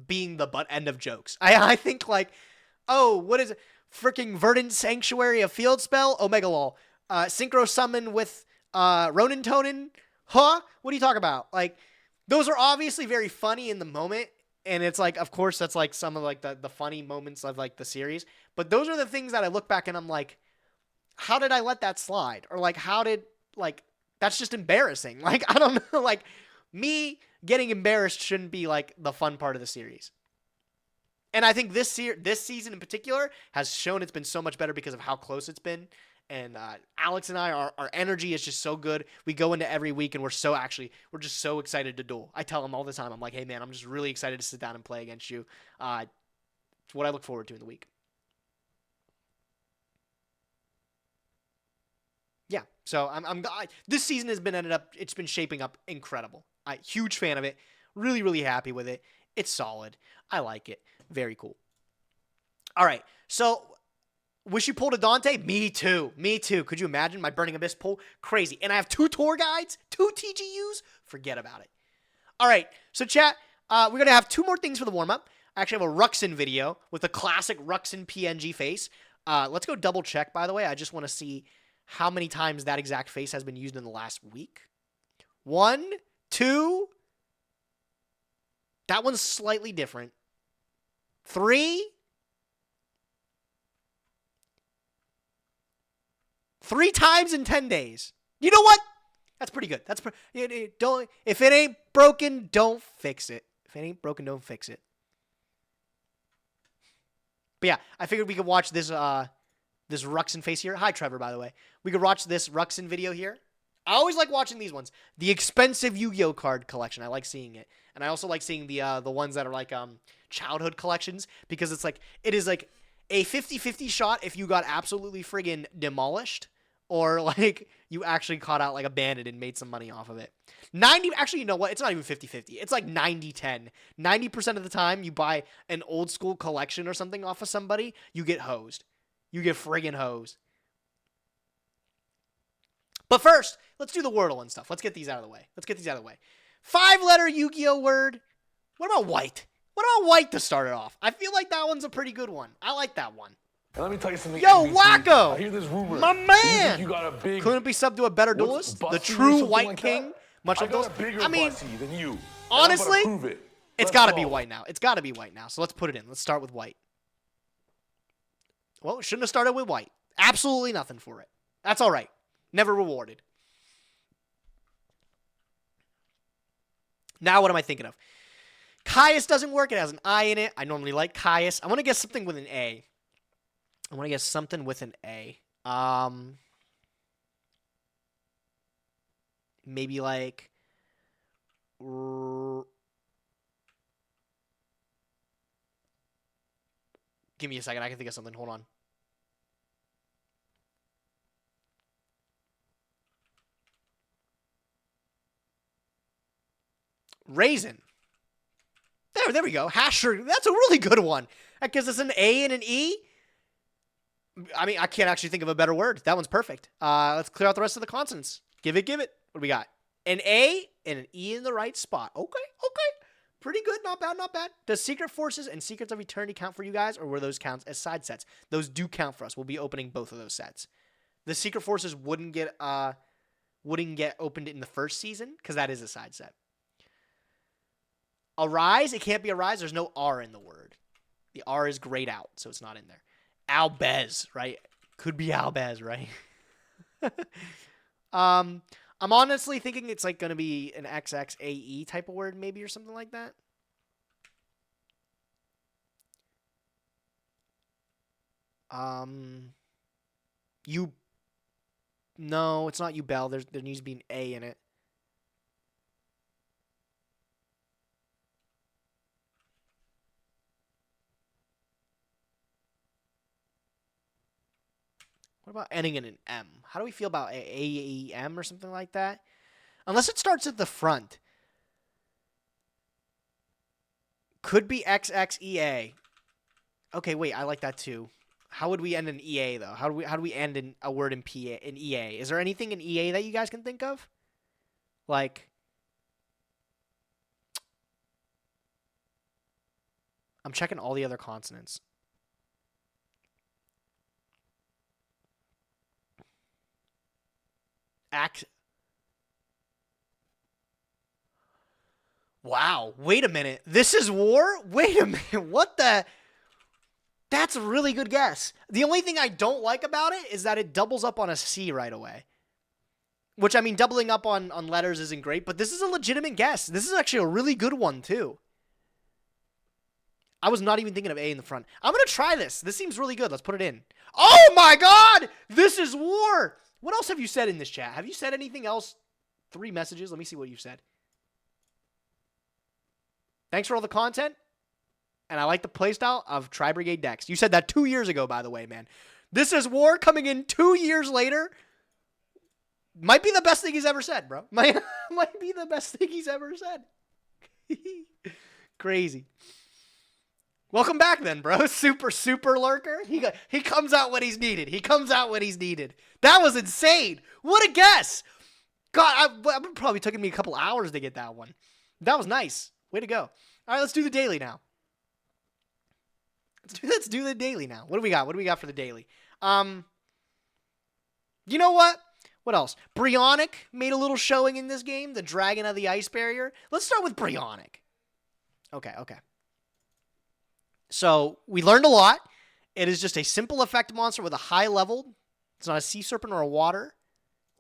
being the butt end of jokes. I think like, oh, what is it? Freaking Verdant Sanctuary, a field spell? Omega lol. Synchro summon with Ronin Tonin? Huh? What are you talking about? Like, those are obviously very funny in the moment. And it's like, of course, that's like some of like the funny moments of like the series. But those are the things that I look back and I'm like, how did I let that slide? Or like, how did, like, that's just embarrassing. Like, I don't know. Like, me getting embarrassed shouldn't be like the fun part of the series. And I think this season in particular has shown it's been so much better because of how close it's been. And Alex and I, our energy is just so good. We go into every week and we're just so excited to duel. I tell him all the time, I'm like, hey man, I'm just really excited to sit down and play against you. It's what I look forward to in the week. Yeah, so this season has been it's been shaping up incredible. Huge fan of it. Really, really happy with it. It's solid. I like it. Very cool. All right, so wish you pulled a Dante? Me too. Me too. Could you imagine my Burning Abyss pull? Crazy. And I have 2 tour guides, 2 TGUs. Forget about it. All right, so chat, we're going to have 2 more things for the warm-up. I actually have a Ruxin video with the classic Ruxin PNG face. Let's go double check, by the way. I just want to see how many times that exact face has been used in the last week. 1, 2. That one's slightly different. 3. 3 times in 10 days. You know what? That's pretty good. If it ain't broken, don't fix it. If it ain't broken, don't fix it. But yeah, I figured we could watch this Ruxin face here. Hi, Trevor, by the way. We could watch this Ruxin video here. I always like watching these ones. The expensive Yu-Gi-Oh card collection. I like seeing it. And I also like seeing the ones that are like childhood collections, because it is like a 50-50 shot if you got absolutely friggin' demolished, or like you actually caught out like a bandit and made some money off of it. Actually, you know what? It's not even 50-50. It's like 90-10. 90% of the time you buy an old school collection or something off of somebody, you get hosed. You get friggin' hosed. But first, let's do the Wordle and stuff. Let's get these out of the way. 5-letter Yu-Gi-Oh word. What about white? What about white to start it off? I feel like that one's a pretty good one. I like that one. And let me tell you something. Yo, NBC, Wacko! I hear this rumor. My man! You got a big... Couldn't be subbed to a better duelist? The true white king? Much of those. I mean, than you. Honestly, it's got to be go. white now. It's got to be white now. So let's put it in. Let's start with white. Well, shouldn't have started with white. Absolutely nothing for it. That's all right. Never rewarded. Now what am I thinking of? Caius doesn't work. It has an I in it. I normally like Caius. I want to guess something with an A. Maybe like... Give me a second. I can think of something. Hold on. Raisin. There we go. Hasher. That's a really good one. That gives us an A and an E. I mean, I can't actually think of a better word. That one's perfect. Let's clear out the rest of the consonants. Give it. What do we got? An A and an E in the right spot. Okay. Pretty good. Not bad. Does Secret Forces and Secrets of Eternity count for you guys, or were those counts as side sets? Those do count for us. We'll be opening both of those sets. The Secret Forces wouldn't get opened in the first season, because that is a side set. Arise, it can't be Arise. There's no R in the word. The R is grayed out, so it's not in there. Albez, right? Could be Albez, right? I'm honestly thinking it's like going to be an XXAE type of word, maybe, or something like that. No, it's not Ubel. There needs to be an A in it. What about ending in an M? How do we feel about AEM or something like that? Unless it starts at the front. Could be XXEA. Okay, wait, I like that too. How would we end an EA though? How do we end in a word in EA? Is there anything in EA that you guys can think of? Like I'm checking all the other consonants. Wow, wait a minute. This is war? Wait a minute. What the? That's a really good guess. The only thing I don't like about it is that it doubles up on a C right away. Which, I mean, doubling up on letters isn't great, but this is a legitimate guess. This is actually a really good one, too. I was not even thinking of A in the front. I'm going to try this. This seems really good. Let's put it in. Oh, my God! This is war! What else have you said in this chat? Have you said anything else? 3 messages. Let me see what you've said. Thanks for all the content. And I like the playstyle of Tri-Brigade decks. You said that 2 years ago, by the way, man. This is war coming in 2 years later. Might be the best thing he's ever said, bro. Might be the best thing he's ever said. Crazy. Welcome back then, bro. Super lurker. He comes out when he's needed. He comes out when he's needed. That was insane. What a guess. God, it probably took me a couple hours to get that one. That was nice. Way to go. All right, let's do the daily now. Let's do the daily now. What do we got? What do we got for the daily? You know what? What else? Brionica made a little showing in this game. The Dragon of the Ice Barrier. Let's start with Brionica. Okay. So, we learned a lot. It is just a simple effect monster with a high level. It's not a sea serpent or a water.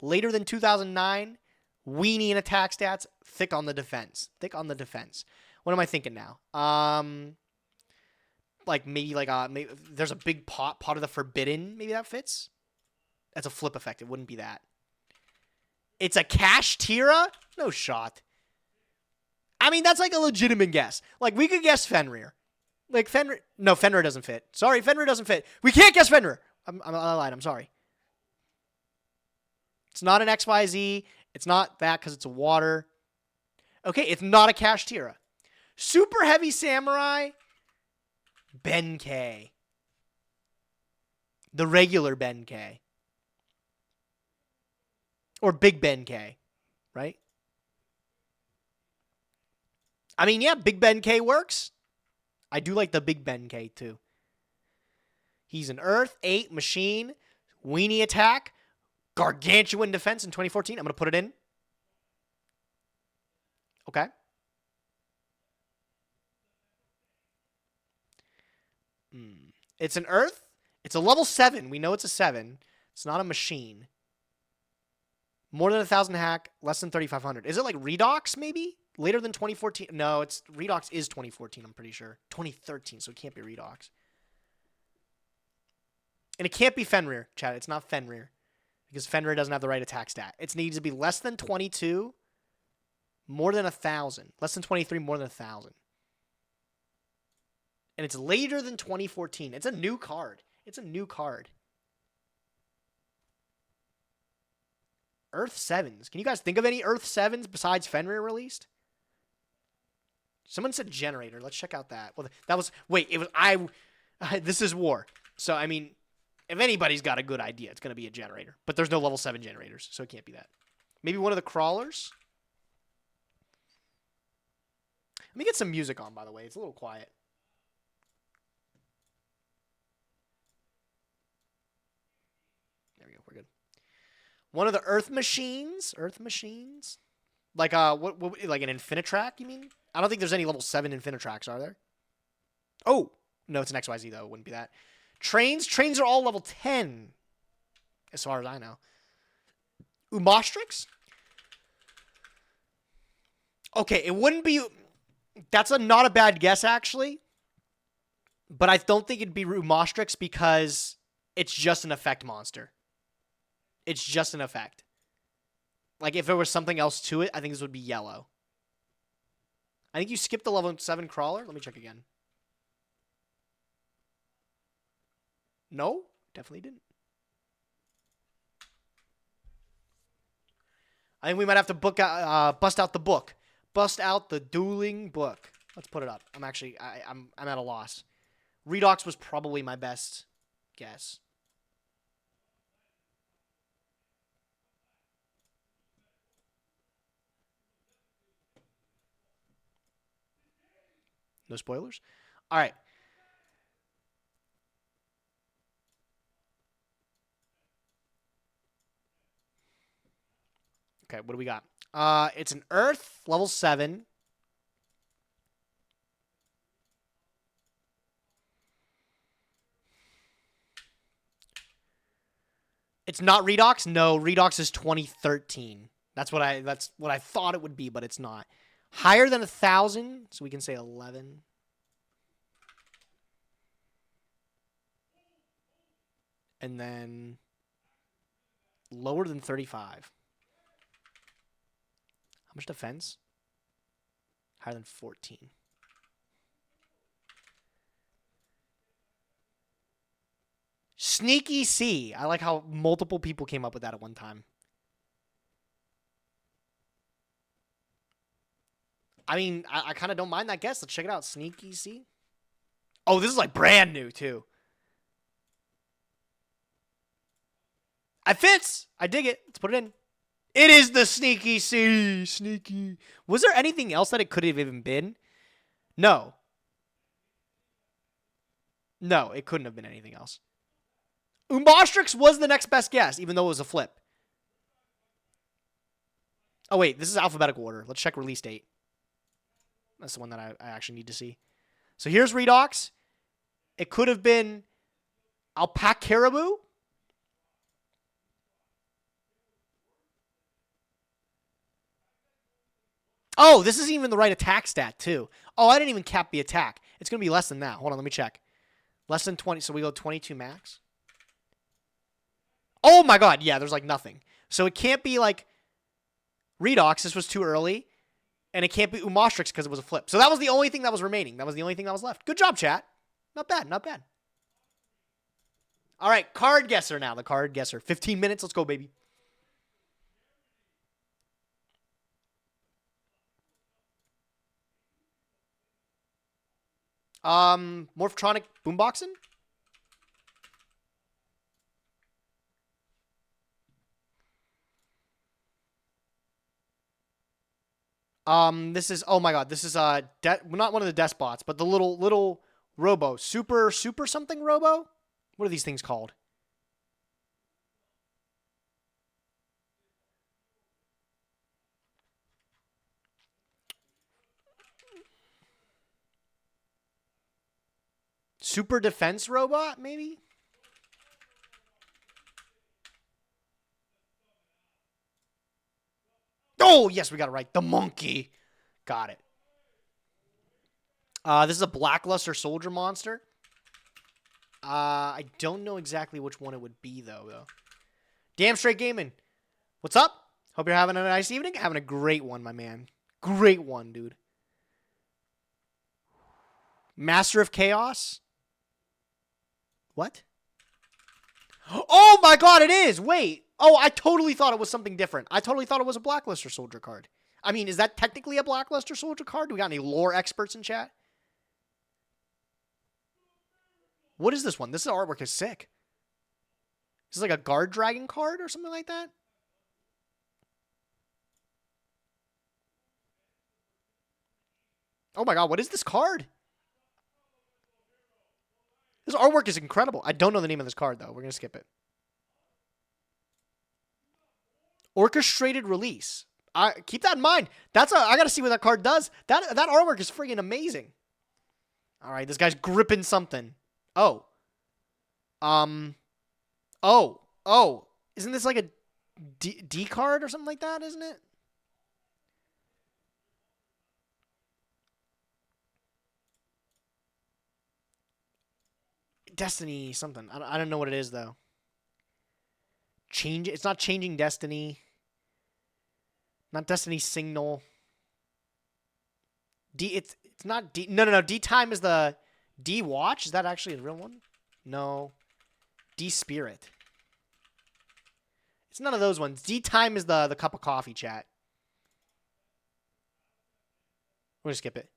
Later than 2009. Weenie in attack stats. Thick on the defense. What am I thinking now? Maybe there's a big pot of the Forbidden. Maybe that fits. That's a flip effect. It wouldn't be that. It's a Cash Tira? No shot. I mean, that's like a legitimate guess. Like, we could guess Fenrir. Like, Fenrir... No, Fenrir doesn't fit. Sorry, Fenrir doesn't fit. We can't guess Fenrir. I lied. I'm sorry. It's not an XYZ. It's not that because it's a water. Okay, it's not a Cash Tira. Super Heavy Samurai... Benkei. The regular Benkei. Or Big Benkei, right? I mean, yeah, Big Benkei works. I do like the Big Benkei, too. He's an Earth, 8, Machine, Weenie attack, Gargantuan defense in 2014. I'm going to put it in. Okay. It's an Earth. It's a level 7. We know it's a 7. It's not a machine. More than 1,000 hack, less than 3,500. Is it like Redox, maybe? Later than 2014? No, it's Redox is 2014, I'm pretty sure. 2013, so it can't be Redox. And it can't be Fenrir, chat. It's not Fenrir. Because Fenrir doesn't have the right attack stat. It needs to be less than 22, more than 1,000. Less than 23, more than 1,000. And it's later than 2014. It's a new card. Earth 7s. Can you guys think of any Earth 7s besides Fenrir released? Someone said Generator. Let's check out that. Well, that was... Wait, it was... This is war. So, I mean, if anybody's got a good idea, it's going to be a Generator. But there's no level 7 generators, so it can't be that. Maybe one of the crawlers? Let me get some music on, by the way. It's a little quiet. There we go. We're good. One of the Earth machines? Like like an Infinitrack, you mean? I don't think there's any level 7 Infinitracks, are there? Oh! No, it's an XYZ, though. It wouldn't be that. Trains are all level 10. As far as I know. Umostrix? Okay, it wouldn't be... That's not a bad guess, actually. But I don't think it'd be Umostrix because it's just an effect monster. It's just an effect. Like, if there was something else to it, I think this would be yellow. I think you skipped the level 7 crawler. Let me check again. No, definitely didn't. I think we might have to bust out the book. Bust out the dueling book. Let's put it up. I'm at a loss. Redox was probably my best guess. No spoilers. All right. Okay, what do we got? It's an Earth, level 7. It's not Redox? No, Redox is 2013. That's what I thought it would be, but it's not. Higher than 1,000, so we can say 11. And then lower than 35. How much defense? Higher than 14. Sneaky C. I like how multiple people came up with that at one time. I mean, I kind of don't mind that guess. Let's check it out. Sneaky C. Oh, this is like brand new, too. It fits. I dig it. Let's put it in. It is the Sneaky C. Sneaky. Was there anything else that it could have even been? No. No, it couldn't have been anything else. Umbostrix was the next best guess, even though it was a flip. Oh, wait. This is alphabetical order. Let's check release date. That's the one that I actually need to see. So here's Redox. It could have been Alpaca Caribou. Oh, this isn't even the right attack stat, too. Oh, I didn't even cap the attack. It's going to be less than that. Hold on, let me check. Less than 20, so we go 22 max. Oh my god, yeah, there's like nothing. So it can't be like Redox, this was too early. And it can't be Umbostrix because it was a flip. So that was the only thing that was remaining. That was the only thing that was left. Good job, chat. Not bad, not bad. All right, card guesser now. The card guesser. 15 minutes. Let's go, baby. Morphtronic Boomboxin? This is, oh my god, this is, not one of the despots, but the little robo. Super something robo? What are these things called? Super defense robot, maybe? Oh, yes, we got it right. The monkey. Got it. This is a Blackluster Soldier monster. I don't know exactly which one it would be, though. Damn Straight Gaming. What's up? Hope you're having a nice evening. Having a great one, my man. Great one, dude. Master of Chaos? What? Oh my god, it is! Wait. Oh, I totally thought it was something different. I totally thought it was a Blackluster Soldier card. I mean, is that technically a Blackluster Soldier card? Do we got any lore experts in chat? What is this one? This artwork is sick. Is this like a Guard Dragon card or something like that? Oh my god, what is this card? This artwork is incredible. I don't know the name of this card, though. We're going to skip it. Orchestrated release. Keep that in mind. I got to see what that card does. That artwork is friggin' amazing. All right, this guy's gripping something. Oh. Oh. Isn't this like a D card or something like that, isn't it? Destiny something. I don't know what it is, though. It's not Changing Destiny. Not Destiny Signal. It's not D. No. D Time is the D Watch. Is that actually a real one? No. D Spirit. It's none of those ones. D Time is the cup of coffee, chat. We're gonna skip it.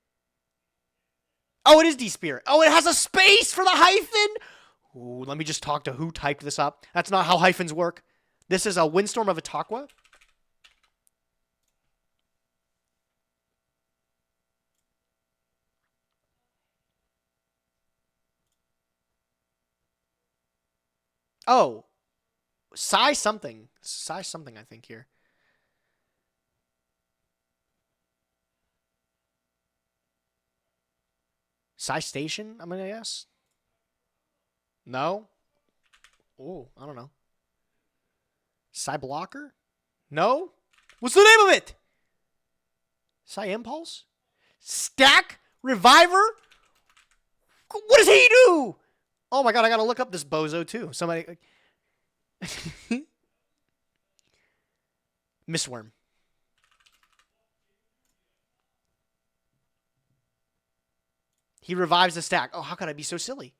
Oh, it is D Spirit. Oh, it has a space for the hyphen. Ooh, let me just talk to who typed this up. That's not how hyphens work. This is a Windstorm of Itaqua. Oh. Size something. Size something, I think, here. Size station, I'm going to guess. No? Oh, I don't know. Psy blocker? No? What's the name of it? Psy impulse? Stack? Reviver? What does he do? Oh my god, I gotta look up this bozo too. Somebody. Mistworm. He revives the stack. Oh, how could I be so silly?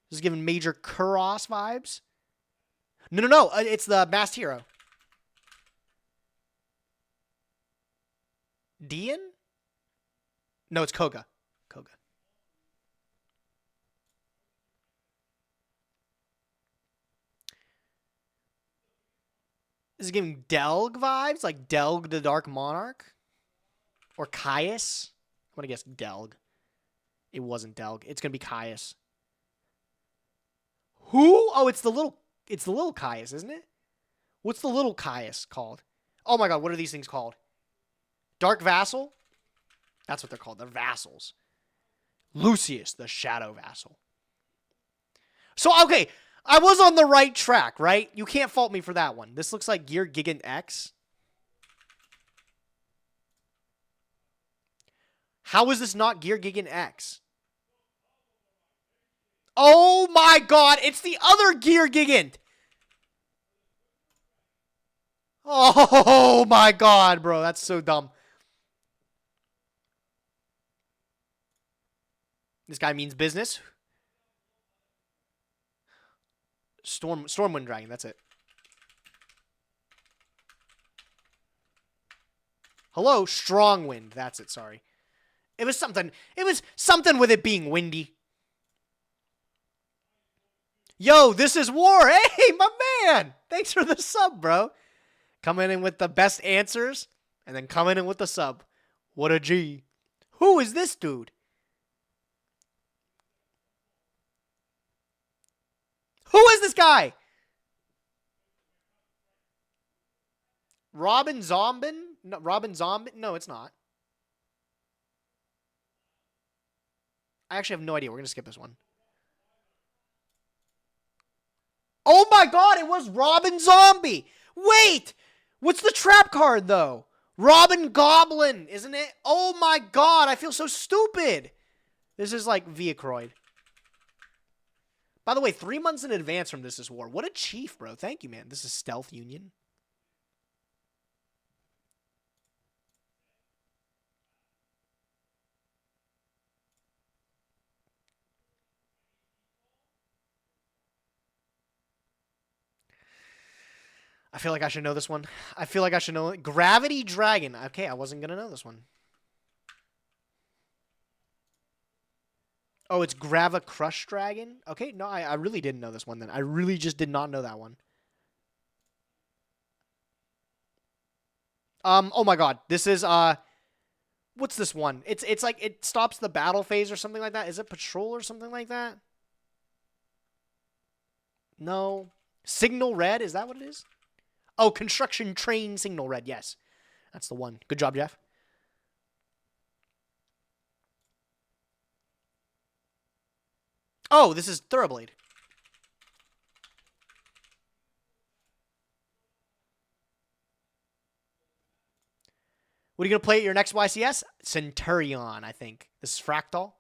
This is giving major Kuros vibes. No. It's the masked hero. Dian? No, it's Koga. Koga. This is giving Delg vibes, like Delg the Dark Monarch. Or Caius. I'm going to guess Delg. It wasn't Delg. It's going to be Caius. Who? Oh, it's the little Caius, isn't it? What's the little Caius called? Oh my god, what are these things called? Dark Vassal? That's what they're called. They're vassals. Lucius, the Shadow Vassal. So, okay, I was on the right track, right? You can't fault me for that one. This looks like Gear Gigant X. How is this not Gear Gigant X? Oh my god, it's the other Gear Gigant! Oh my god, bro, that's so dumb. This guy means business. Stormwind Dragon, that's it. Hello, Strongwind, that's it, sorry. It was something with it being windy. Yo, this is War. Hey, my man. Thanks for the sub, bro. Coming in with the best answers and then coming in with the sub. What a G. Who is this dude? Who is this guy? Robin Zombin? No, Robin Zombin? No, it's not. I actually have no idea. We're going to skip this one. Oh my god, it was Robin Zombie. Wait, what's the trap card though? Robin Goblin, isn't it? Oh my god, I feel so stupid. This is like Viacroid. By the way, 3 months in advance from This Is War. What a chief, bro. Thank you, man. This is Stealth Union. I feel like I should know this one. I feel like I should know it. Gravity Dragon. Okay, I wasn't going to know this one. Oh, it's Grava Crush Dragon? Okay, no, I really didn't know this one then. I really just did not know that one. Oh my god. This is, what's this one? It's like, it stops the battle phase or something like that. Is it Patrol or something like that? No. Signal Red, is that what it is? Oh, Construction Train Signal Red, yes. That's the one. Good job, Jeff. Oh, this is Thoroughblade. What are you going to play at your next YCS? Centurion, I think. This is Fractal.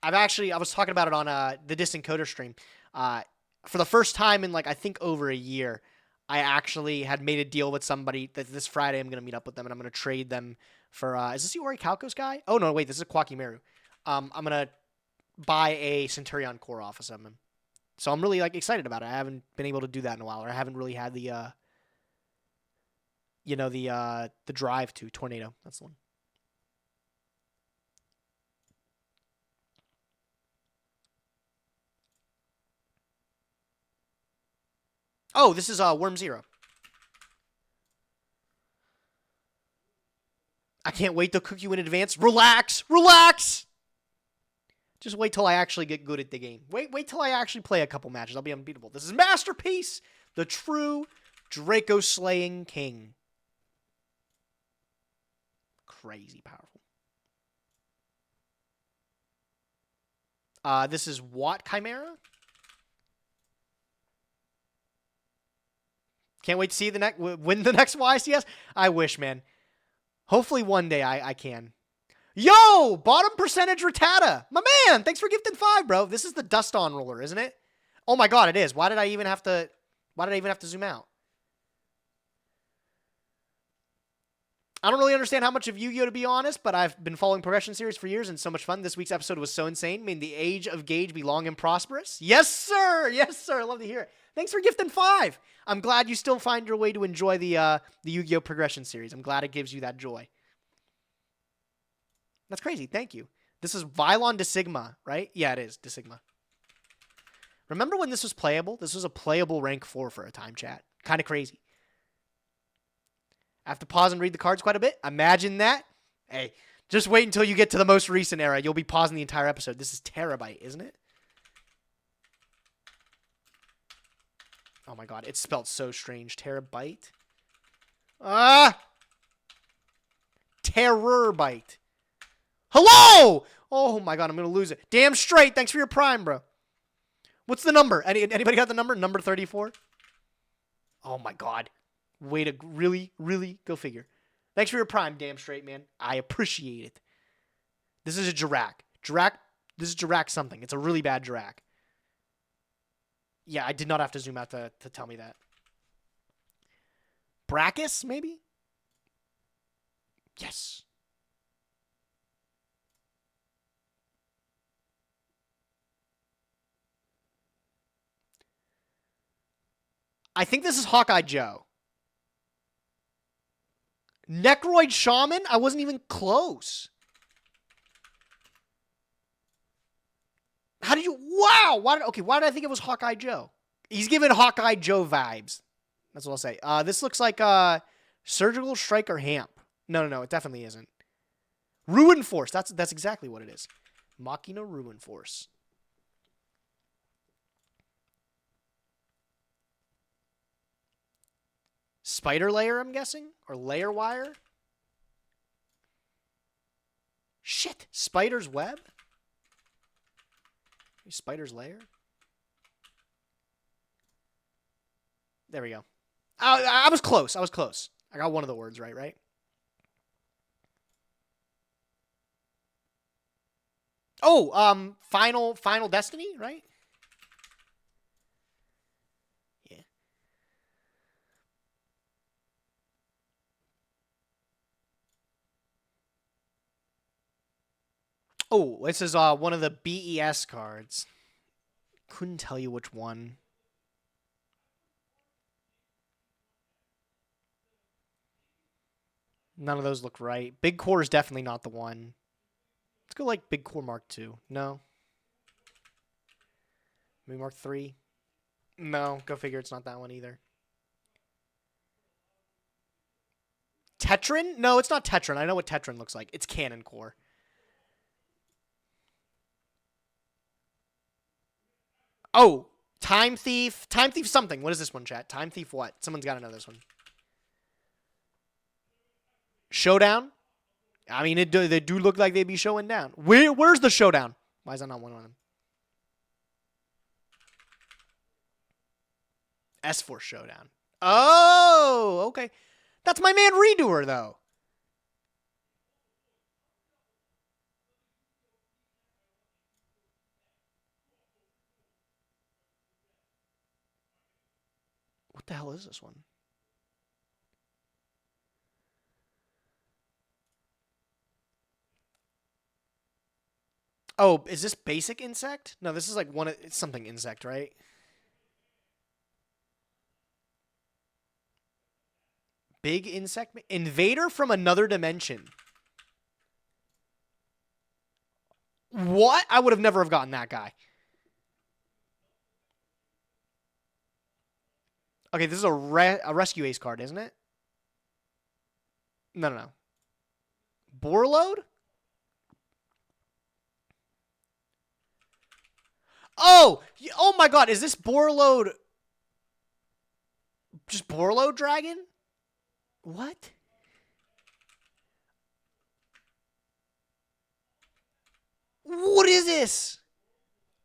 I was talking about it on the Distant Coder stream. For the first time in, like, I think over a year, I actually had made a deal with somebody that this Friday I'm going to meet up with them and I'm going to trade them for, is this the Ori Kalkos guy? Oh, no, wait, this is Kwakimeru. I'm going to buy a Centurion core off of him. So I'm really, like, excited about it. I haven't been able to do that in a while, or I haven't really had the, the drive to Tornado. That's the one. Oh, this is Worm Zero. I can't wait to cook you in advance. Relax! Relax! Just wait till I actually get good at the game. Wait till I actually play a couple matches. I'll be unbeatable. This is Masterpiece, the true Draco slaying king. Crazy powerful. This is what Chimera? Can't wait to see win the next YCS. I wish, man. Hopefully one day I can. Yo, bottom percentage Rattata. My man, thanks for gifting 5, bro. This is the dust on roller, isn't it? Oh my god, it is. Why did I even have to zoom out? I don't really understand how much of Yu-Gi-Oh, to be honest, but I've been following Progression Series for years and so much fun. This week's episode was so insane. May the age of Gage be long and prosperous. Yes, sir. Yes, sir. I love to hear it. Thanks for gifting 5. I'm glad you still find your way to enjoy the Yu-Gi-Oh Progression Series. I'm glad it gives you that joy. That's crazy. Thank you. This is Vylon de Sigma, right? Yeah, it is de Sigma. Remember when this was playable? This was a playable rank 4 for a time, chat. Kind of crazy. I have to pause and read the cards quite a bit. Imagine that. Hey, just wait until you get to the most recent era. You'll be pausing the entire episode. This is Terabyte, isn't it? Oh my god, it's spelled so strange. Terabyte. Terrorbite. Hello! Oh my god, I'm going to lose it. Damn straight. Thanks for your prime, bro. What's the number? Anybody got the number? Number 34? Oh my god. Way to really, really go figure. Thanks for your prime, damn straight, man. I appreciate it. This is a Jirac. This is Jirac something. It's a really bad Jirac. Yeah, I did not have to zoom out to tell me that. Brachus, maybe? Yes. I think this is Hawkeye Joe. Necroid Shaman? I wasn't even close. How did you... Wow! Why did I think it was Hawkeye Joe? He's giving Hawkeye Joe vibes. That's what I'll say. This looks like Surgical Striker Hamp. No, it definitely isn't. Ruin Force. That's exactly what it is. Machina Ruin Force. Spider Layer, I'm guessing? Or Layer Wire? Shit! Spider's Web? Spider's Lair? There we go. I was close. I got one of the words right? Oh, Final Destiny, right? Yeah. Oh, this is one of the BES cards. Couldn't tell you which one. None of those look right. Big Core is definitely not the one. Let's go like Big Core Mark II. No. Maybe Mark III. No, go figure it's not that one either. Tetran? No, it's not Tetran. I know what Tetran looks like. It's Cannon Core. Oh, Time Thief. Time Thief something. What is this one, chat? Time Thief what? Someone's got to know this one. Showdown? I mean, they do look like they'd be showing down. Where's the Showdown? Why is that not one of them? S-Force Showdown. Oh, okay. That's my man Redoer, though. What the hell is this one? Oh, is this basic insect? No, this is like it's something insect, right? Big insect? Invader from another dimension. What? I would have never have gotten that guy. Okay, this is a Rescue Ace card, isn't it? No. Borload? Oh! Oh my god, is this Borlode... Just Borlode Dragon? What? What is this?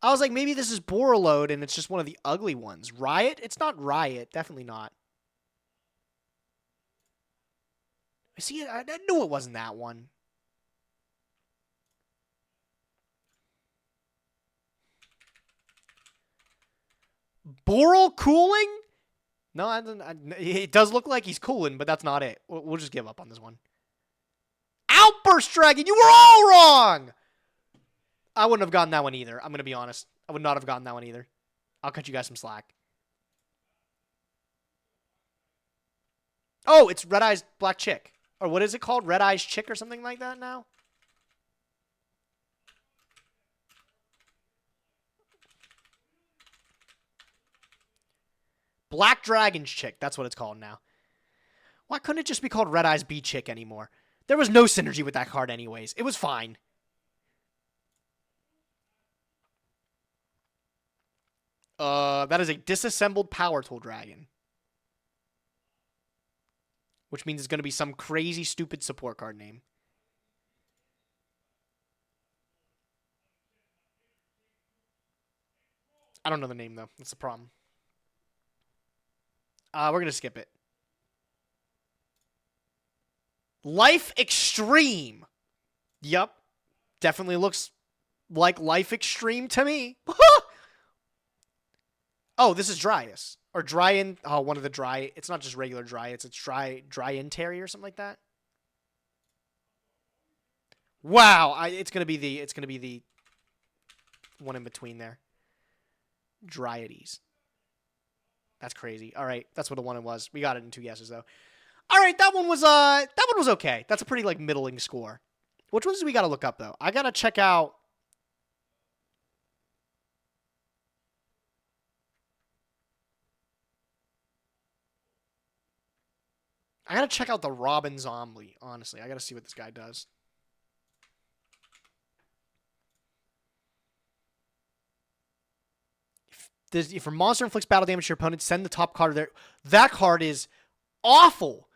I was like, maybe this is Borlode and it's just one of the ugly ones. Riot? It's not Riot. Definitely not. See, I knew it wasn't that one. Boral cooling? No, it does look like he's cooling, but that's not it. We'll just give up on this one. Outburst Dragon! You were all wrong! I wouldn't have gotten that one either. I'm going to be honest. I would not have gotten that one either. I'll cut you guys some slack. Oh, it's Red Eyes Black Chick. Or what is it called? Red Eyes Chick or something like that now? Black Dragon's Chick. That's what it's called now. Why couldn't it just be called Red Eyes B Chick anymore? There was no synergy with that card anyways. It was fine. That is a disassembled Power Tool Dragon. Which means it's going to be some crazy, stupid support card name. I don't know the name, though. That's the problem. We're going to skip it. Life Extreme. Yup. Definitely looks like Life Extreme to me. Oh, this is Dryas. Or Dryan. Oh, one of the dry. It's not just regular Dryas. It's Dryentary or something like that. Wow. It's gonna be the one in between there. Dryades. That's crazy. All right, that's what the one it was. We got it in 2 guesses though. All right, that one was okay. That's a pretty like middling score. Which ones do we gotta look up though? I gotta check out. I gotta check out the Robin Zombie, honestly. I gotta see what this guy does. If a monster inflicts battle damage to your opponent, send the top card there. That card is awful.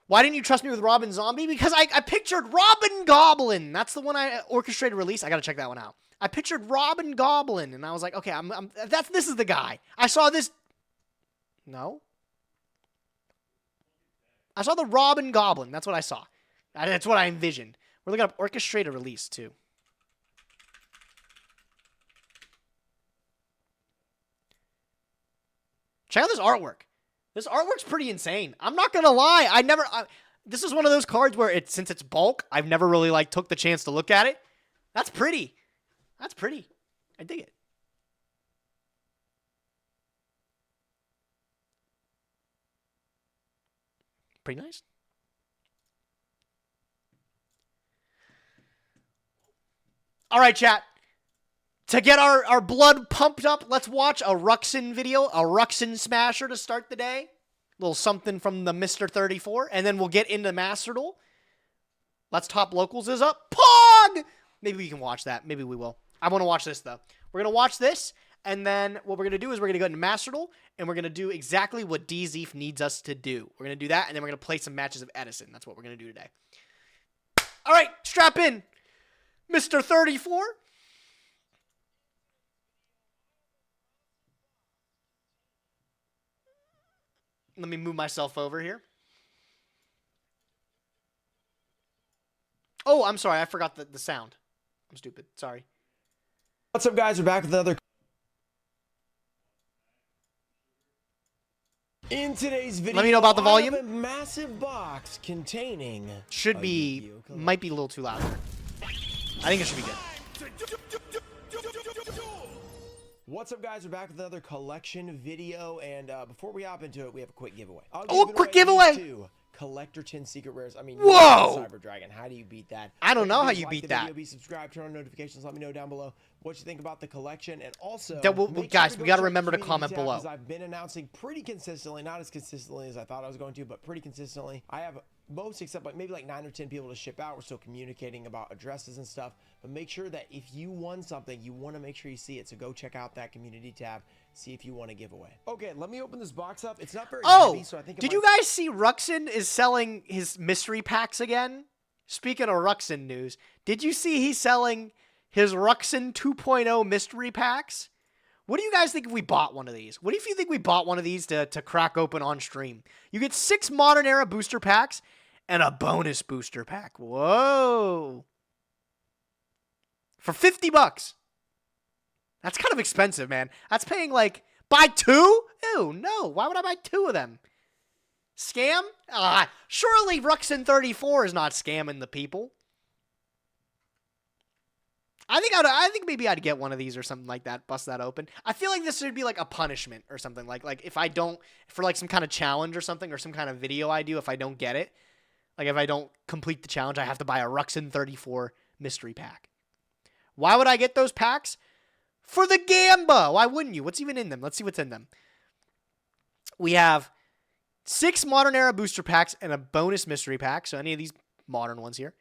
Why didn't you trust me with Robin Zombie? Because I pictured Robin Goblin. That's the one I orchestrated release. I gotta check that one out. I pictured Robin Goblin, and I was like, okay, this is the guy. I saw this. No. I saw the Robin Goblin. That's what I saw. That's what I envisioned. We're looking up orchestrated release, too. Check out this artwork. This artwork's pretty insane. I'm not going to lie. This is one of those cards where, since it's bulk, I've never really took the chance to look at it. That's pretty. That's pretty. I dig it. Pretty nice. All right, chat. To get our blood pumped up, let's watch a Ruxin video, a Ruxin smasher to start the day. A little something from the Mr. 34, and then we'll get into Master Duel. Let's Top Locals is up. Pog! Maybe we can watch that. Maybe we will. I want to watch this, though. We're going to watch this, and then what we're going to do is we're going to go into Master Duel, and we're going to do exactly what DZeef needs us to do. We're going to do that, and then we're going to play some matches of Edison. That's what we're going to do today. All right, strap in. Mr. 34. Let me move myself over here. Oh, I'm sorry. I forgot the sound. I'm stupid. Sorry. What's up, guys? We're back with another. In today's video, let me know about the volume. I have a massive box containing. Might be a little too loud. I think it should be good. What's up, guys? We're back with another collection video, and before we hop into it, we have a quick giveaway. Quick giveaway! Two Collector 10 Secret Rares. I mean, whoa! Cyber Dragon. How do you beat that? I don't know how you like beat the that. Video, be subscribed, turn on notifications. Let me know down below what you think about the collection, and also, guys, we got to check remember the to comment community tab, below. I've been announcing pretty consistently, not as consistently as I thought I was going to, but pretty consistently. I have most except like maybe like 9 or 10 people to ship out. We're still communicating about addresses and stuff, but make sure that if you won something, you want to make sure you see it. So go check out that community tab, see if you want to give away. Okay, let me open this box up. It's not very heavy, so I think did you guys see Ruxin is selling his mystery packs again? Speaking of Ruxin news, did you see he's selling his Ruxin 2.0 mystery packs? What do you guys think if we bought one of these? What if you think we bought one of these to crack open on stream? You get 6 Modern Era booster packs and a bonus booster pack. Whoa. For $50. That's kind of expensive, man. That's paying like, buy 2? Ew, no. Why would I buy 2 of them? Scam? Surely Ruxin 34 is not scamming the people. I think maybe I'd get one of these or something like that. Bust that open. I feel like this should be like a punishment or something. Like if I don't, for like some kind of challenge or something, or some kind of video I do, if I don't get it, like if I don't complete the challenge, I have to buy a Ruxin 34 mystery pack. Why would I get those packs? For the Gamba. Why wouldn't you? What's even in them? Let's see what's in them. We have 6 Modern Era booster packs and a bonus mystery pack. So any of these modern ones here.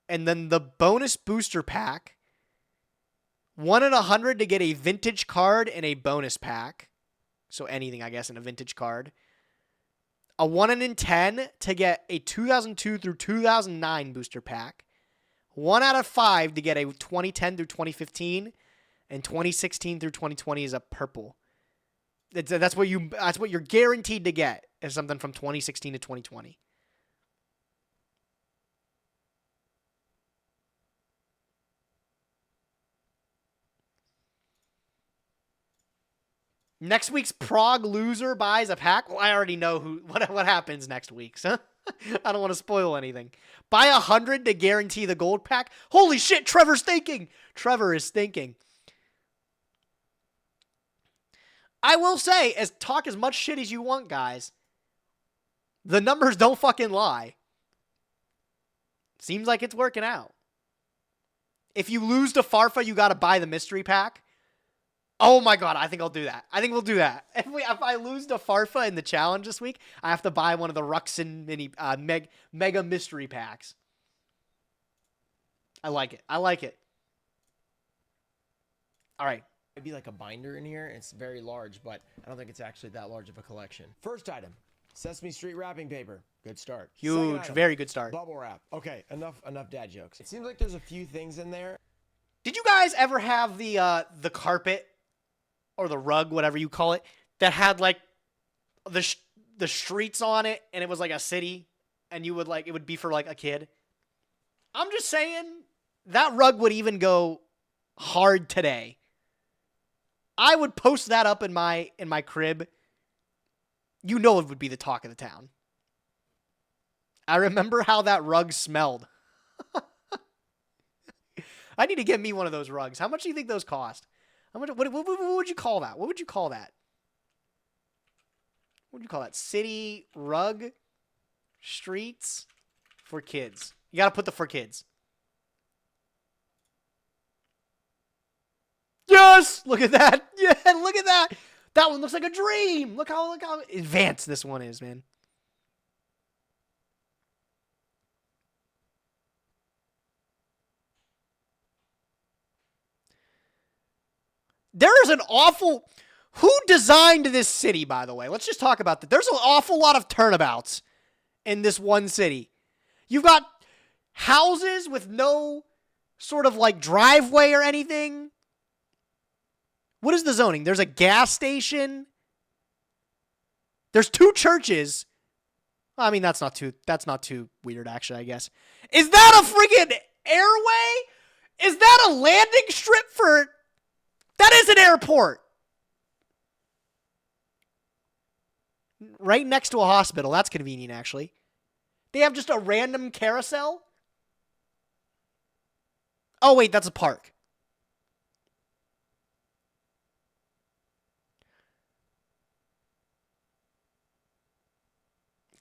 And then the bonus booster pack, 1 in 100 to get a vintage card and a bonus pack. So anything, I guess, in a vintage card. A 1 in 10 to get a 2002 through 2009 booster pack. 1 out of 5 to get a 2010 through 2015. And 2016 through 2020 is a purple. That's what you're guaranteed to get, is something from 2016 to 2020. Next week's Prague loser buys a pack. Well, I already know what happens next week, so I don't want to spoil anything. Buy 100 to guarantee the gold pack. Holy shit, Trevor's thinking. Trevor is thinking. I will say, talk as much shit as you want, guys. The numbers don't fucking lie. Seems like it's working out. If you lose to Farfa, you got to buy the mystery pack. Oh my god, I think I'll do that. I think we'll do that. If I lose to Farfa in the challenge this week, I have to buy one of the Ruxin mega mystery packs. I like it. I like it. All right. It'd be like a binder in here. It's very large, but I don't think it's actually that large of a collection. First item, Sesame Street wrapping paper. Good start. Huge, Item, very good start. Bubble wrap. Okay, enough dad jokes. It seems like there's a few things in there. Did you guys ever have the carpet or the rug, whatever you call it, that had like the streets on it, and it was like a city, and you would like, it would be for like a kid? I'm just saying that rug would even go hard today. I would post that up in my crib. You know it would be the talk of the town. I remember how that rug smelled. I need to get me one of those rugs. How much do you think those cost? How much? What would you call that? What would you call that? What would you call that? City rug streets for kids. You got to put the for kids. Yes! Look at that. Yeah, look at that. That one looks like a dream. Look how advanced this one is, man. There is an awful... Who designed this city, by the way? Let's just talk about that. There's an awful lot of turnabouts in this one city. You've got houses with no sort of like driveway or anything. What is the zoning? There's a gas station. There's 2 churches. I mean, that's not too weird, actually, I guess. Is that a friggin' airway? Is that a landing strip for... That is an airport. Right next to a hospital. That's convenient, actually. They have just a random carousel? Oh, wait, that's a park.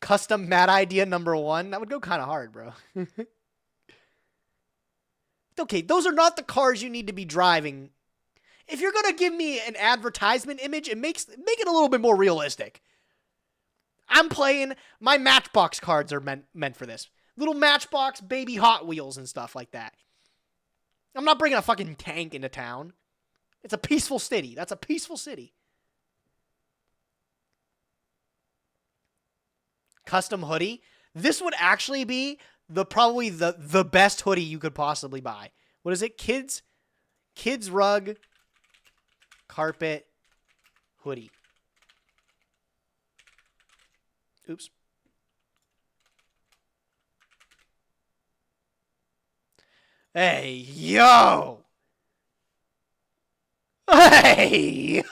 Custom mad idea number 1. That would go kind of hard, bro. Okay, those are not the cars you need to be driving. If you're going to give me an advertisement image, make it a little bit more realistic. I'm playing. My Matchbox cards are meant for this. Little Matchbox baby Hot Wheels and stuff like that. I'm not bringing a fucking tank into town. It's a peaceful city. That's a peaceful city. Custom hoodie. This would actually be probably the best hoodie you could possibly buy. What is it? Kids rug carpet hoodie. Oops. Hey, yo! Hey!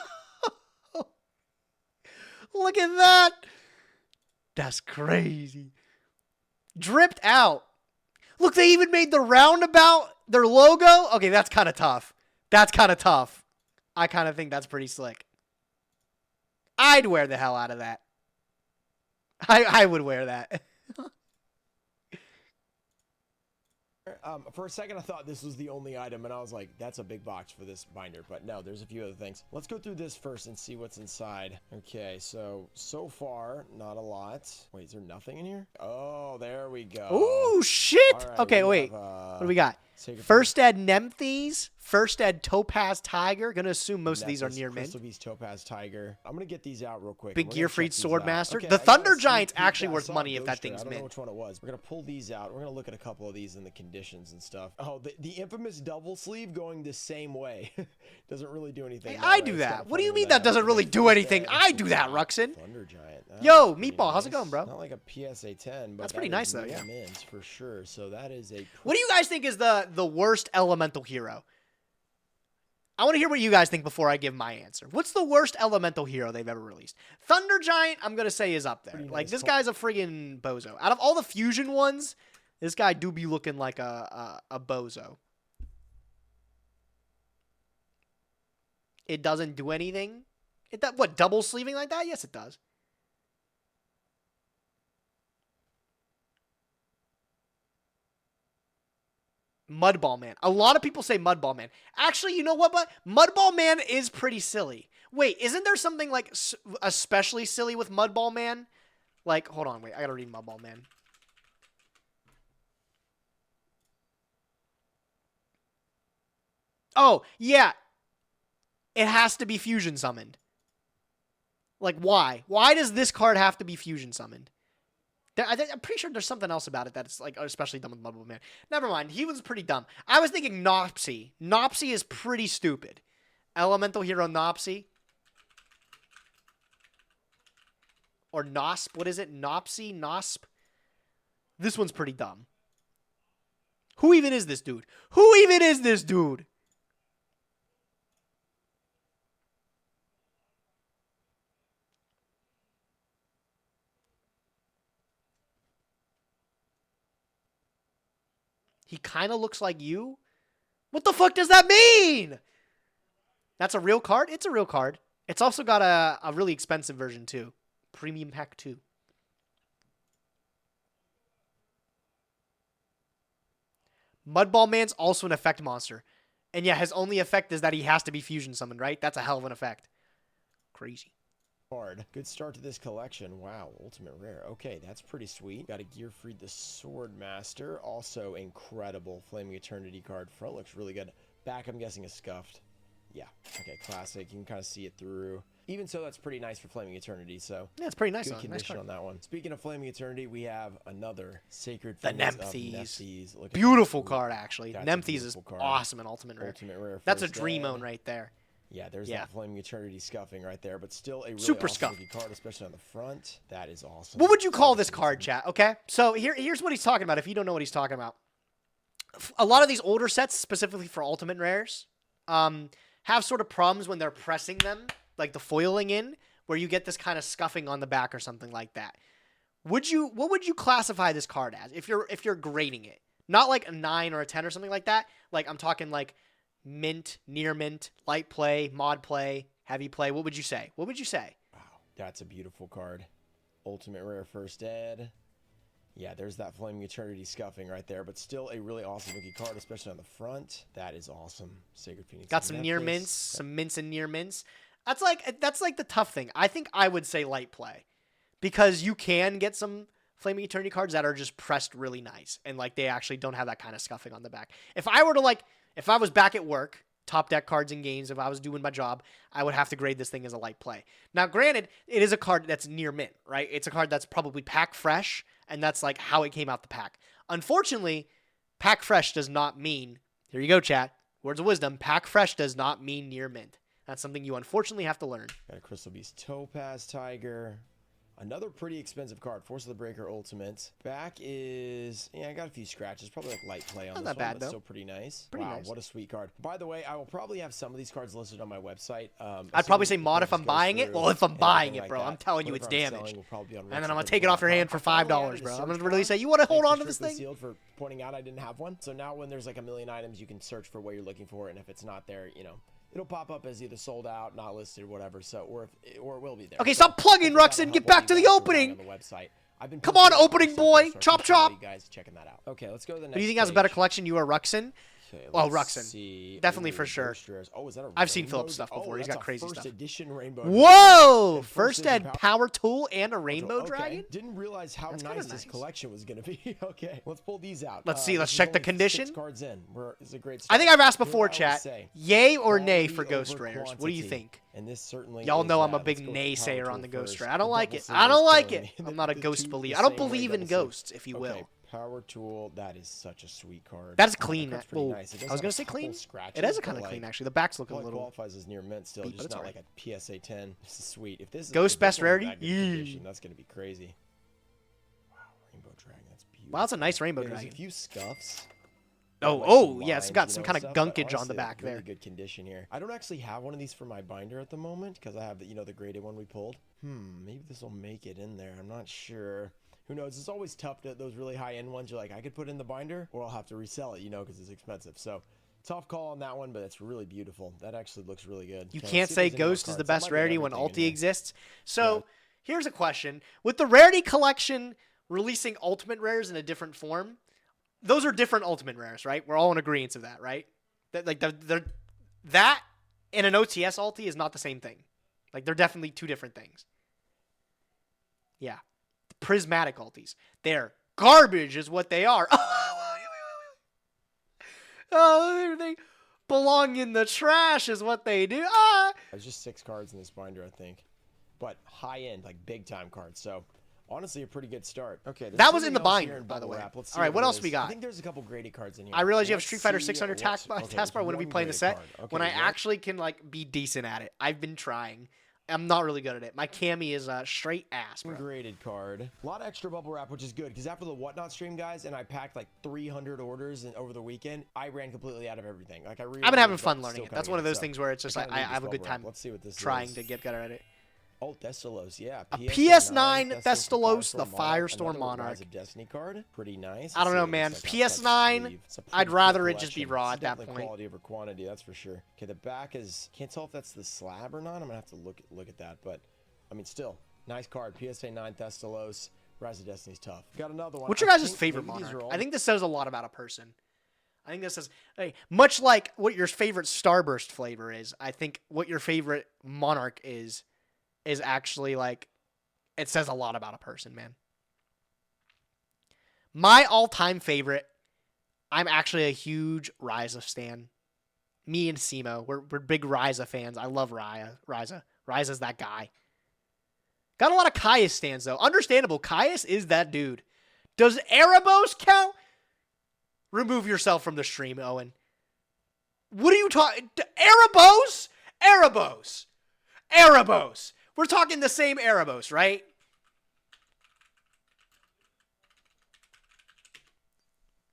Look at that! That's crazy. Dripped out. Look, they even made the roundabout their logo. Okay, that's kind of tough. That's kind of tough. I kind of think that's pretty slick. I'd wear the hell out of that. I would wear that. For a second, I thought this was the only item, and I was like, that's a big box for this binder. But no, there's a few other things. Let's go through this first and see what's inside. Okay, so far, not a lot. Wait, is there nothing in here? Oh, there we go. Ooh, shit! Right, okay, we wait. have, What do we got? Sacred First Ed Nemthes. First Ed Topaz Tiger. Gonna assume most of these are near mint. Crystal Beast Topaz Tiger. I'm gonna get these out real quick. Big and we're gonna Gearfried check these out. Swordmaster. Okay, The I got a Thunder sneak Giant's peek. actually I worth saw a money if that Ghost thing's Ray. I don't know mint. which one it was. We're gonna pull these out. We're gonna look at a couple of these in the conditions and stuff. Oh, the infamous double sleeve going the same way. Doesn't really do anything. Hey, that I way. do It's that. kinda What do you funny mean when that doesn't happens. really do anything? I do that, Ruxin. Thunder Giant. Yo, That's pretty Meatball, how's it nice. going, bro? Not like a PSA 10, but That's pretty that nice, is though, yeah. mint for sure. So that is a. What do you guys think is the worst elemental hero? I want to hear what you guys think before I give my answer. What's the worst elemental hero they've ever released? Thunder Giant, I'm going to say, is up there. Pretty Like, nice. this guy's a friggin' bozo. Out of all the fusion ones, this guy do be looking like a bozo. It doesn't do anything? What, double sleeving like that? Yes, it does. Mudball Man. A lot of people say Mudball Man. Actually, you know what? But Mudball Man is pretty silly. Wait, isn't there something like especially silly with Mudball Man? Like, hold on, wait. I gotta read Mudball Man. Oh, yeah. It has to be fusion summoned. Like, why? Why does this card have to be fusion summoned? I'm pretty sure there's something else about it that's like especially dumb with Mudball Man. Never mind. He was pretty dumb. I was thinking Nopsy. Nopsy is pretty stupid. Elemental hero Nopsy. Or Nosp. What is it? Nopsy? Nosp? This one's pretty dumb. Who even is this dude? Who even is this dude? He kind of looks like you? What the fuck does that mean? That's a real card? It's a real card. It's also got a really expensive version, too. Premium Pack 2. Mudball Man's also an effect monster. And yeah, his only effect is that he has to be fusion summoned, right? That's a hell of an effect. Crazy. Card. Good start to this collection. Wow, ultimate rare. Okay, that's pretty sweet. Got a Gearfried the Swordmaster. Also incredible Flaming Eternity card. Front looks really good. Back, I'm guessing, is scuffed. Yeah. Okay, classic. You can kind of see it through. Even so, that's pretty nice for Flaming Eternity. So Yeah, it's pretty nice. good Nice condition card. on that one. Speaking of Flaming Eternity, we have another Sacred The Phoenix of Nemthes. Nemthes. Look at Beautiful that. card, actually. That's a Nemthes is beautiful card. awesome in Ultimate Rare. Ultimate rare. That's a first dream ed. own right there. Yeah, there's Yeah. that Flaming Eternity scuffing right there, but still a really Super awesome scuff. looking card, especially on the front. That is awesome. What would you call this card, chat? Okay, so here's what he's talking about. If you don't know what he's talking about, a lot of these older sets, specifically for Ultimate Rares, have sort of problems when they're pressing them, like the foiling in, where you get this kind of scuffing on the back or something like that. What would you classify this card as if you're grading it? Not like a 9 or a 10 or something like that. Like I'm talking like mint, near mint, light play, mod play, heavy play. What would you say? What would you say? Wow, that's a beautiful card. Ultimate rare first ed. Yeah, there's that Flaming Eternity scuffing right there, but still a really awesome looking card, especially on the front. That is awesome. Sacred Phoenix. Got some near mints, some mints and near mints. That's like the tough thing. I think I would say light play because you can get some Flaming Eternity cards that are just pressed really nice and like they actually don't have that kind of scuffing on the back. If I was back at work, top deck cards and games, if I was doing my job, I would have to grade this thing as a light play. Now, granted, it is a card that's near mint, right? It's a card that's probably pack fresh, and that's like how it came out the pack. Unfortunately, pack fresh does not mean, here you go, chat, words of wisdom, pack fresh does not mean near mint. That's something you unfortunately have to learn. Got a Crystal Beast Topaz Tiger. Another pretty expensive card, Force of the Breaker Ultimate. Back is, yeah, I got a few scratches. Probably like light play on Not this that one, bad, but though. still pretty nice. Pretty Wow, nice. what a sweet card. By the way, I will probably have some of these cards listed on my website. I'd probably say mod if I'm buying it. Well, if I'm buying it, bro, I'm telling you it's damaged. And then I'm going to take it off your hand for $5, bro. I'm going to really say, you want to hold on to this thing? Sealed for pointing out I didn't have one. So now when there's like a million items, you can search for what you're looking for, and if it's not there, you know, it'll pop up as either sold out, not listed, whatever. So, or it will be there. Okay, So stop plugging, hopefully that'll Ruxin. help Get what back you to the guys are buying opening. on the website. I've been Come posting on, about opening stuff boy. there, so I Chop, appreciate all chop. you guys checking that out. Okay, let's go to the next. Do you think has a better page. collection? You or Ruxin? Okay, Oh, let's Ruxin. see. Definitely Ooh, for sure. Ghost Rares. Oh, is that a I've seen rainbow? Philip's stuff before. He's that's got a crazy first stuff. edition rainbow. Whoa! And First edition ed power tool and a rainbow Okay, dragon? didn't realize how That's kinda nice this nice. collection was going to be. Okay, let's pull these out. Let's see, let's this is check the only condition. 6 cards in. It's a great I think start. I've asked Here's before, what I always chat. say. Yay or nay Quality for Ghost over Rares? What do you quantity. think? And this certainly Y'all is know I'm a that. big Let's go with the naysayer power on the tool Ghost first. Rare. I don't The like double it. silver I don't is like killing it. me. I'm not a The ghost two believer. the I don't same way, believe in double silver. ghosts, if you Okay, will. power tool. That is such a sweet card. That is Oh, clean. card's pretty Well, nice. It does I was have gonna a say couple clean. scratches, It is but, kind of like, clean, actually. The back's looking a probably little. qualifies as near mint still, beat, but just it's not alright. like a PSA 10. This is sweet. If this Ghost if this best one's rarity? that good condition, that's gonna be crazy. Wow, rainbow dragon. That's beautiful. Wow, that's a nice rainbow Yeah, there's dragon. a few scuffs. Oh, Like oh, some yeah, it's lines, got you some know, kind of stuff, but gunkage on the honestly, back really there. good condition here. I don't actually have one of these for my binder at the moment because I have the, the graded one we pulled. Maybe this will make it in there. I'm not sure. Who knows? It's always tough to those really high end ones. You're like, I could put in the binder, or I'll have to resell it, because it's expensive. So tough call on that one, but it's really beautiful. That actually looks really good. You Okay, can't let's see say if there's any more Ghost is the cards. That best might be rarity when everything in Ulti here. exists. So here's a question: with the rarity collection releasing ultimate rares in a different form, those are different ultimate rares, right? We're all in agreement of that, right? That and an OTS ulti is not the same thing. Like they're definitely two different things. Yeah, the prismatic ultis, they're garbage, is what they are. Oh, they belong in the trash, is what they do. Ah. There's just 6 cards in this binder, I think, but high end, like big time cards. So honestly, a pretty good start. Okay, there's That was in something the else binder, here in by the bubble way. wrap. Let's see All right, what it else is. we got? I think there's a couple graded cards in here. I realize you have Let's Street Fighter see 600 what's- task okay, bar there's when we one play the graded set. card. Okay, When I there's one- actually can be decent at it. I've been trying. I'm not really good at it. My cami is straight ass, bro. Graded card. A lot of extra bubble wrap, which is good because after the Whatnot stream, guys, and I packed like 300 orders over the weekend, I ran completely out of everything. Like I've been having fun learning it. That's one of those things where it's just I like kinda I need have a this good bubble wrap. time Let's see what this trying is. to get better at it. Oh, Thestalos, yeah. A PS9 Thestalos, the Firestorm Monarch. Rise of Destiny card. Pretty nice. I don't know, man. PS9, I'd rather it just be raw at that point. Quality over quantity, that's for sure. Okay, the back is, can't tell if that's the slab or not. I'm gonna have to look at that, but I mean, still nice card. PSA 9 Thestalos. Rise of Destiny's tough. Got another one. What's your I guys' think favorite maybe these Monarch? are all- I think this says a lot about a person. I think this is much like what your favorite Starburst flavor is. I think what your favorite Monarch is actually like, it says a lot about a person, man. My all-time favorite, I'm actually a huge Ryza stan. Me and Simo, we're big Ryza fans. I love Ryza. Ryza's that guy. Got a lot of Caius stands, though. Understandable. Caius is that dude. Does Erebos count? Remove yourself from the stream, Owen. What are you talking? Erebos? Erebos. Erebos. We're talking the same Erebos, right?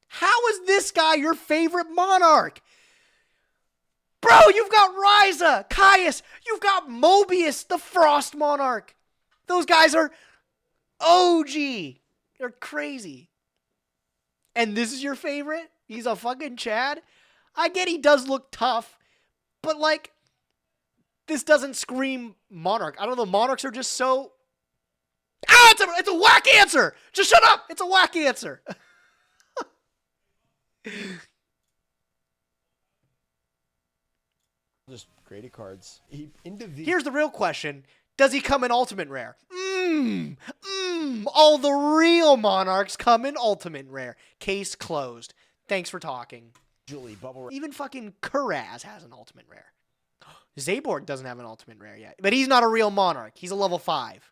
How is this guy your favorite Monarch? Bro, you've got Ryza, Caius, you've got Mobius, the Frost Monarch. Those guys are OG. They're crazy. And this is your favorite? He's a fucking Chad? I get he does look tough, but like, this doesn't scream Monarch. I don't know, Monarchs are just so... Ah, it's a whack answer! Just shut up! It's a whack answer! Just graded cards. Here's the real question. Does he come in Ultimate Rare? All the real Monarchs come in Ultimate Rare. Case closed. Thanks for talking. Usually bubble wrap. Even fucking Kuraz has an Ultimate Rare. Zaborg doesn't have an Ultimate Rare yet. But he's not a real Monarch. He's a level 5.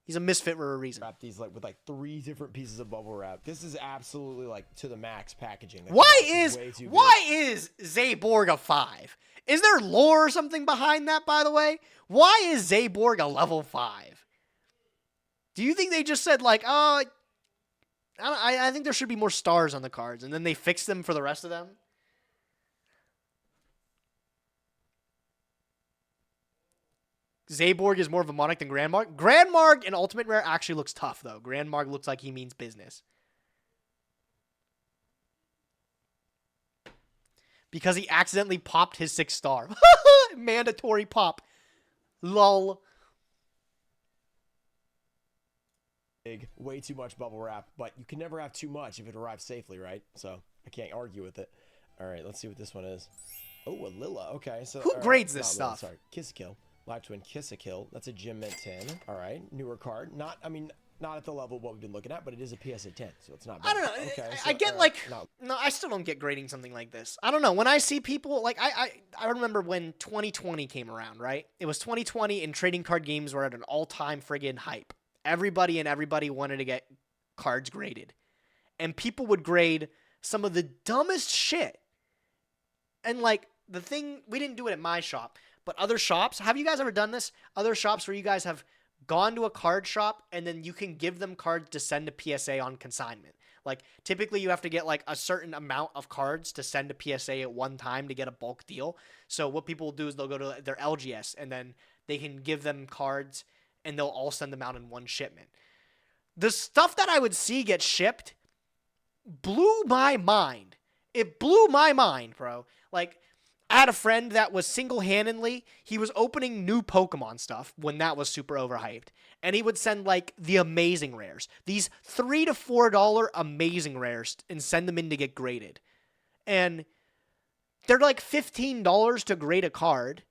He's a misfit for a reason. Wrap these like with like 3 different pieces of bubble wrap. This is absolutely like to the max packaging. Like, Why this is way too big. Zaborg a 5? Is there lore or something behind that, by the way? Why is Zaborg a level 5? Do you think they just said like, I think there should be more stars on the cards, and then they fix them for the rest of them? Zaborg is more of a Monarch than Grandmarg. Grandmarg in Ultimate Rare actually looks tough, though. Grandmarg looks like he means business. Because he accidentally popped his 6-star. Mandatory pop. Lol. Big, way too much bubble wrap, but you can never have too much if it arrives safely, right? So I can't argue with it. All right, let's see what this one is. Oh, a Lilla. Okay, so Who all grades this not Lilla, stuff? sorry, Kiss a Kill. Live Twin Kiss a Kill. That's a Gym Mint 10. All right, newer card. Not at the level of what we've been looking at, but it is a PSA 10, so it's not bad. I don't know. Okay, I so, get all like right, no, I still don't get grading something like this. I don't know. When I see people like I remember when 2020 came around, right? It was 2020 and trading card games were at an all-time friggin' hype. Everybody wanted to get cards graded. And people would grade some of the dumbest shit. And like the thing, we didn't do it at my shop, but other shops, have you guys ever done this? Other shops where you guys have gone to a card shop and then you can give them cards to send to PSA on consignment. Like typically you have to get like a certain amount of cards to send to PSA at one time to get a bulk deal. So what people will do is they'll go to their LGS and then they can give them cards and they'll all send them out in one shipment. The stuff that I would see get shipped blew my mind. It blew my mind, bro. Like, I had a friend that was single-handedly, he was opening new Pokemon stuff when that was super overhyped. And he would send, like, the amazing rares. These $3 to $4 amazing rares and send them in to get graded. And they're like $15 to grade a card.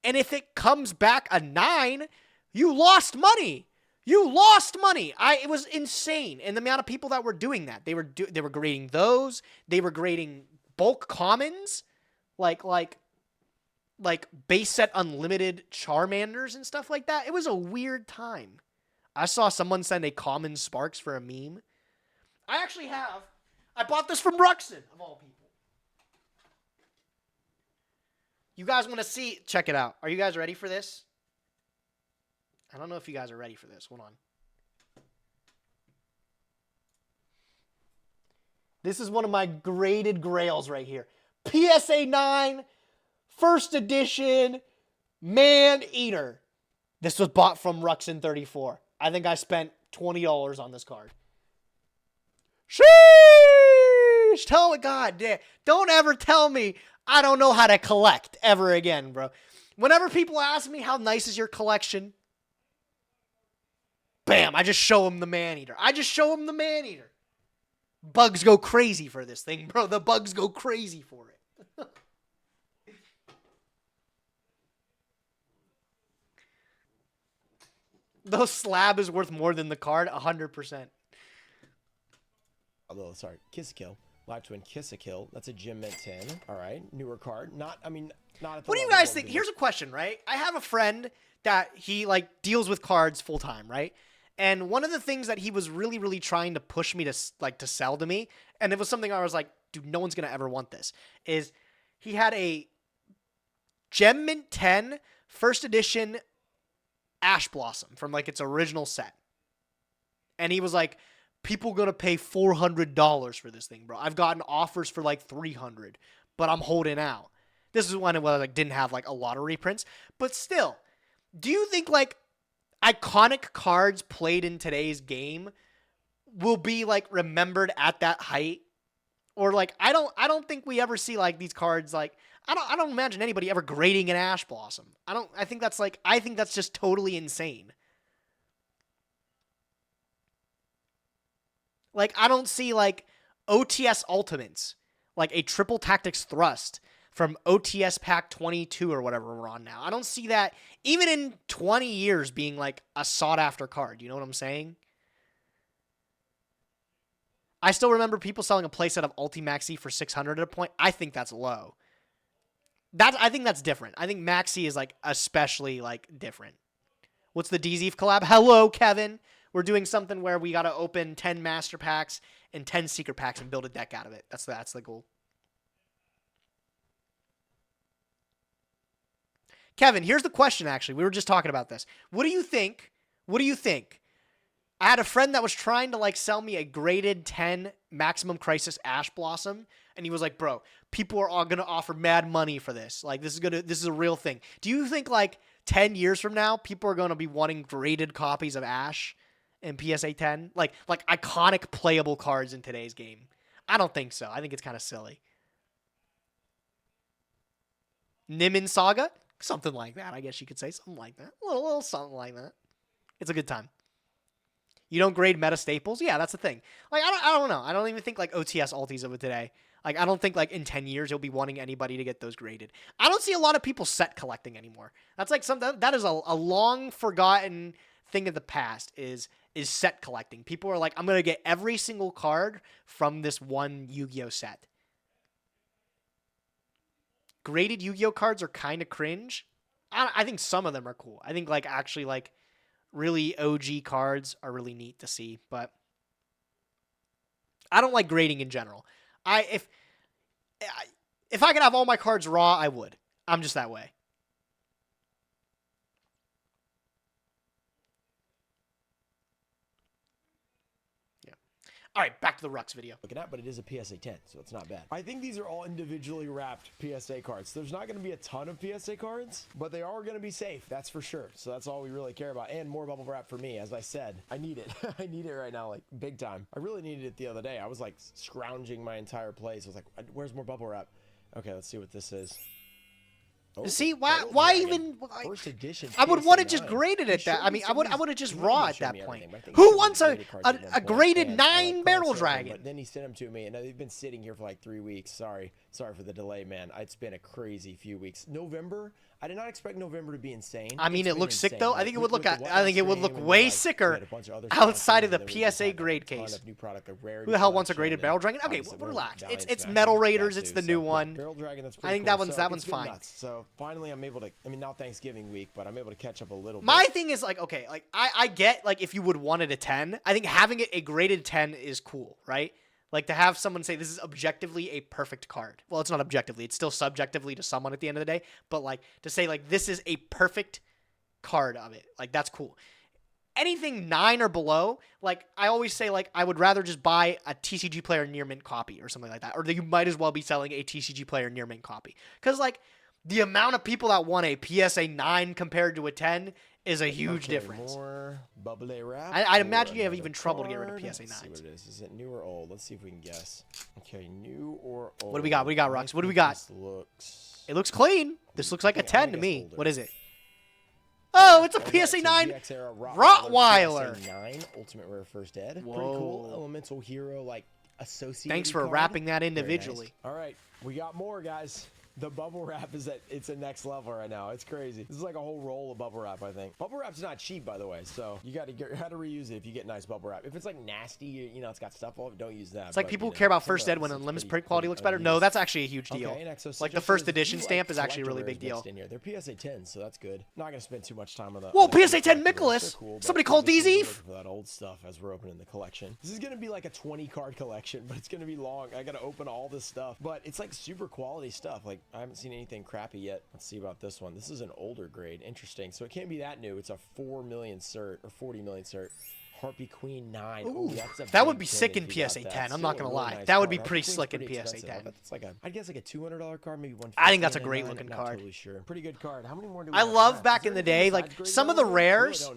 And if it comes back a 9, you lost money. You lost money. It was insane. And the amount of people that were doing that, they were grading those. They were grading bulk commons, like base set unlimited Charmanders and stuff like that. It was a weird time. I saw someone send a common Sparks for a meme. I bought this from Ruxin, of all people. You guys want to see? Check it out. Are you guys ready for this? I don't know if you guys are ready for this. Hold on. This is one of my graded grails right here. PSA 9, first edition, Man Eater. This was bought from Ruxin 34. I think I spent $20 on this card. Sheesh! Tell me, God damn. Don't ever tell me I don't know how to collect ever again, bro. Whenever people ask me how nice is your collection, bam, I just show them the Man-Eater. Bugs go crazy for this thing, bro. The bugs go crazy for it. The slab is worth more than the card, 100%. Oh, sorry, Kiss a Kill. Live Twin Kiss a Kill. That's a Gym Mint 10. All right, newer card. Not at the What do you level guys of think? what Here's a question, right? I have a friend that he like deals with cards full time, right? And one of the things that he was really, really trying to push me to sell to me, and it was something I was like, dude, no one's gonna ever want this, is he had a Gem Mint 10 first edition Ash Blossom from like its original set. And he was like, people gonna pay $400 for this thing, bro. I've gotten offers for like $300, but I'm holding out. This is when it was like didn't have like a lot of reprints, but still, do you think like iconic cards played in today's game will be like remembered at that height? Or like I don't think we ever see like these cards like I don't imagine anybody ever grading an Ash Blossom. I think that's just totally insane. Like I don't see like OTS Ultimates, like a Triple Tactics Thrust from OTS pack 22 or whatever we're on now. I don't see that even in 20 years being like a sought after card. You know what I'm saying? I still remember people selling a playset of Ulti-Maxi for 600 at a point. I think that's low. I think that's different. I think Maxi is like especially like different. What's the DZEF collab? Hello, Kevin. We're doing something where we got to open 10 master packs and 10 secret packs and build a deck out of it. That's the goal. Kevin, here's the question, actually. We were just talking about this. What do you think? What do you think? I had a friend that was trying to like sell me a graded 10 Maximum Crisis Ash Blossom, and he was like, bro, people are all going to offer mad money for this. Like, this is a real thing. Do you think like 10 years from now, people are going to be wanting graded copies of Ash in PSA 10? Like iconic playable cards in today's game? I don't think so. I think it's kind of silly. Nyhmnim Saga? Something like that, I guess you could say. Something like that. A little something like that. It's a good time. You don't grade meta staples? Yeah, that's the thing. Like, I don't know. I don't even think, like, OTS ultis of it today. Like, I don't think, like, in 10 years you'll be wanting anybody to get those graded. I don't see a lot of people set collecting anymore. That's, like, something that is a long forgotten thing of the past is set collecting. People are like, I'm going to get every single card from this one Yu-Gi-Oh set. Graded Yu-Gi-Oh cards are kind of cringe. I think some of them are cool. I think, like, actually, like, really OG cards are really neat to see, but I don't like grading in general. If I could have all my cards raw, I would. I'm just that way. All right, back to the Rux video. Looking at, but it is a PSA 10, so it's not bad. I think these are all individually wrapped PSA cards. There's not going to be a ton of PSA cards, but they are going to be safe, that's for sure. So that's all we really care about. And more bubble wrap for me, as I said. I need it. I need it right now, like, big time. I really needed it the other day. I was, like, scrounging my entire place. I was like, where's more bubble wrap? Okay, let's see what this is. Oh, see, why even? First edition. I would want it just graded at that. I mean, I would have just raw at that point. Who wants a graded 9 Barrel Dragon? But then he sent them to me, and they've been sitting here for like 3 weeks. Sorry for the delay, man. It's been a crazy few weeks. November. I did not expect November to be insane. I mean, it looks sick though. I think it would look. I think it would look way sicker outside of the PSA grade case. Who the hell wants a graded Barrel Dragon? Okay, relax. It's Metal Raiders. It's the new one. I think that one's fine. So finally, I'm able to. I mean, now Thanksgiving week, but I'm able to catch up a little bit. My thing is like, okay, like I get like if you would want it a 10. I think having it a graded 10 is cool, right? Like to have someone say this is objectively a perfect card. Well, it's not objectively. It's still subjectively to someone at the end of the day. But like to say like this is a perfect card of it. Like that's cool. Anything 9 or below, like I always say like I would rather just buy a TCG player near mint copy or something like that. Or that you might as well be selling a TCG player near mint copy. Because like the amount of people that want a PSA 9 compared to a 10 is a huge difference. More bubbly wrap. I'd imagine you have even trouble to get rid of PSA 9s. Let's see what it is. Is it new or old? Let's see if we can guess. Okay, new or old. What do we got? What do we got, Rux? What do we got? It looks clean. This looks like a 10 to me. What is it? Oh, it's a PSA 9 Rottweiler. PSA 9 Ultimate Rare First Ed. Whoa. Pretty cool. Elemental Hero, like, associated Thanks for card. wrapping that Very individually. nice. All right, we got more, guys. The bubble wrap is it's a next level right now. It's crazy. This is like a whole roll of bubble wrap, I think. Bubble wrap's not cheap, by the way, so you got to reuse it if you get nice bubble wrap. If it's like nasty, you know, it's got stuff all over, don't use that. It's like people who care about first ed when unlimited print quality looks better. No, that's actually a huge deal. Okay, like the first edition stamp is actually a really big deal. In here. They're PSA 10, so that's good. Not gonna spend too much time on that. Whoa, PSA 10 Nicholas. Cool, somebody called DZEF for that old stuff as we're opening the collection. This is gonna be like a 20 card collection, but it's gonna be long. I gotta open all this stuff, but it's like super quality stuff. Like I haven't seen anything crappy yet. Let's see about this one. This is an older grade. Interesting. So it can't be that new. It's a 4 million cert or 40 million cert. Harpy Queen 9. Ooh, that's that would be sick in PSA 10. I'm not gonna lie. That would be pretty slick in PSA 10. It's like I'd guess like a $200 card, maybe $150. I think that's a great looking card. Totally sure. Pretty good card. How many more do we I have love left? back in the day, like some of the rares,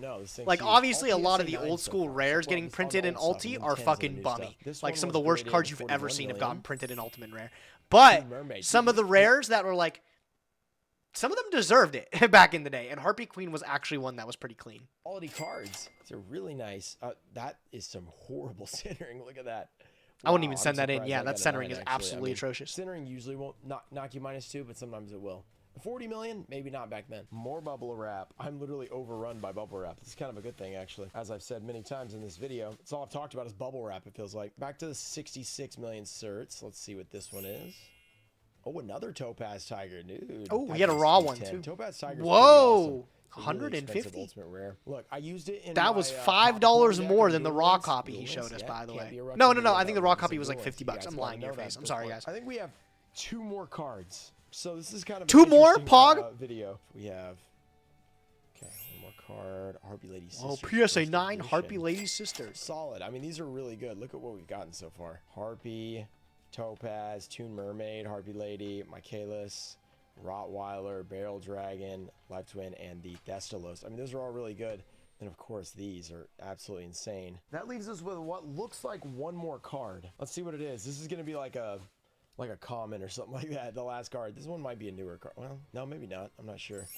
like obviously a All lot of PSA the 9 old so school far. rares Well, getting on printed in the old Ulti stuff, are and then fucking 10s of the new bummy. stuff. This Like one some of was the worst graded cards you've 41 ever seen have million. gotten printed in Ultimate Rare. But Mermaid. some of the rares that were like, some of them deserved it back in the day, and Harpy Queen was actually one that was pretty clean. Quality cards. They're really nice. That is some horrible centering. Look at that. I wouldn't Wow, even I'm send that in. surprised Yeah, I that got a centering 9, is actually. absolutely atrocious. Centering usually won't knock you -2, but sometimes it will. 40 million? Maybe not back then. More bubble wrap. I'm literally overrun by bubble wrap. It's kind of a good thing, actually. As I've said many times in this video, it's all I've talked about is bubble wrap, it feels like. Back to the 66 million certs. Let's see what this one is. Oh, another Topaz Tiger, dude. Oh, we That's had a raw one, 10. too. Topaz Tiger. Whoa! It's a really expensive 150? ultimate rare. Look, I used it in That my, was popcorn $5 deck more on than the Duel raw Links. copy Duel he showed Links, us, yeah, by the can't way. be a Ruxin No, video I think the without raw Links copy and was like Duel Links. 50 You bucks. guys I'm gotta lying to your know face. that I'm sorry, before. guys. I think we have 2 more cards. So this is kind of 2 an more? interesting, Pog? Video. We have. Okay, one more card. Harpy Lady Oh, Sisters. PSA first 9 Harpy edition. Lady Sisters. Solid. I mean, these are really good. Look at what we've gotten so far. Harpy, Topaz, Toon Mermaid, Harpy Lady, Michaelis, Rottweiler, Barrel Dragon, Life Twin, and the Thestalos. I mean, those are all really good. And of course, these are absolutely insane. That leaves us with what looks like one more card. Let's see what it is. This is going to be like a common or something like that. The last card. This one might be a newer card. Well, no, maybe not. I'm not sure.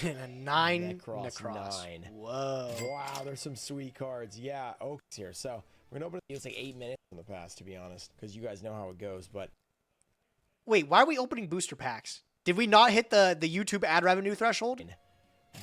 And a 9 Necros 9. Whoa. Wow, there's some sweet cards. Yeah, Oak's here. So we're gonna open it. It's like 8 minutes in the past, to be honest, because you guys know how it goes. But Wait, why are we opening booster packs? Did we not hit the YouTube ad revenue threshold?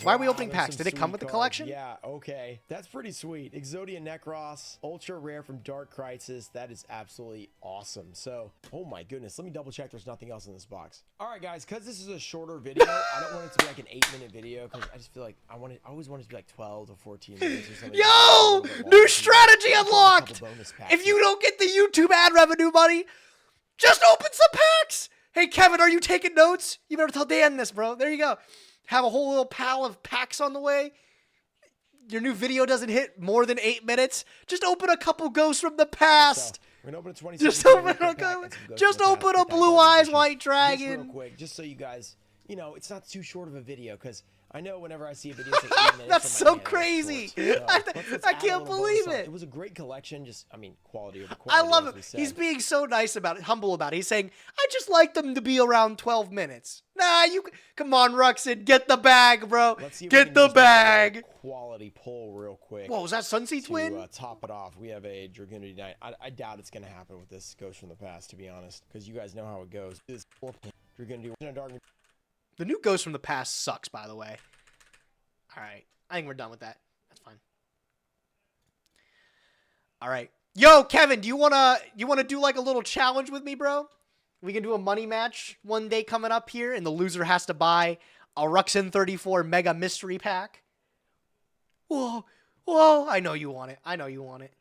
Why are we opening there's packs? some Did it come sweet with the cards. collection? Yeah, okay. That's pretty sweet. Exodia Necros, ultra rare from Dark Crisis. That is absolutely awesome. So, oh my goodness. Let me double check there's nothing else in this box. All right, guys, because this is a shorter video, I don't want it to be like an 8-minute video because I just feel like I always want it to be like 12 to 14 minutes or something. Yo! New strategy unlocked! If you don't get the YouTube ad revenue money, just open some packs! Hey, Kevin, are you taking notes? You better tell Dan this, bro. There you go. Have a whole little pile of packs on the way. Your new video doesn't hit more than 8 minutes. Just open a couple ghosts from the past. So, we're gonna open a 20. Just open a Blue Eyes White Dragon. Just real quick, just so you guys, it's not too short of a video because I know whenever I see a video, it's like 8 minutes. That's I'm like, so man, that's crazy. short. Let's I add a can't little believe bonus on. it. It was a great collection. Quality over I quantity. love as him. we said. He's being so nice about it, humble about it. He's saying, I just like them to be around 12 minutes. Nah, come on, Ruxin, get the bag, bro. Let's see if we Get can the just do a bag. Quality pull real quick. Whoa, was that Sunsea To Twin? top it off, we have a Dragunity Knight. I doubt it's going to happen with this Ghost from the Past, to be honest, because you guys know how it goes. This Dragunity Dark. The new Ghost from the Past sucks, by the way. All right. I think we're done with that. That's fine. All right. Yo, Kevin, do you wanna do like a little challenge with me, bro? We can do a money match one day coming up here, and the loser has to buy a Ruxin 34 Mega Mystery Pack. Whoa. Whoa. I know you want it. I know you want it.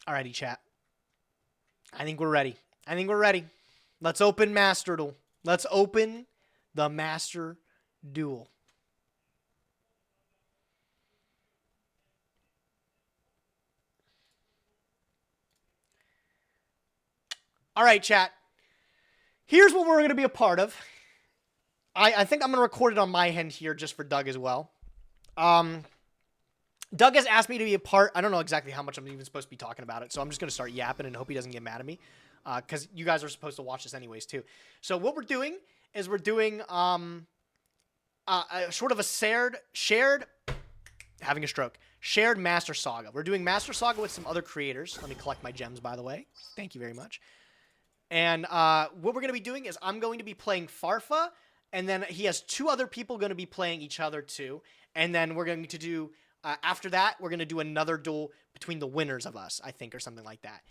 Alrighty, chat. I think we're ready. Let's open Master Duel. Let's open the Master Duel. All right, chat. Here's what we're going to be a part of. I think I'm going to record it on my end here just for Doug as well. Doug has asked me to be a part. I don't know exactly how much I'm even supposed to be talking about it, so I'm just going to start yapping and hope he doesn't get mad at me, because you guys are supposed to watch this anyways, too. So what we're doing is we're doing a sort of a shared Master Saga. We're doing Master Saga with some other creators. Let me collect my gems, by the way. Thank you very much. And what we're going to be doing is I'm going to be playing Farfa, and then he has 2 other people going to be playing each other, too. And then we're going to do... after that, we're going to do another duel between the winners of us, I think, or something like that.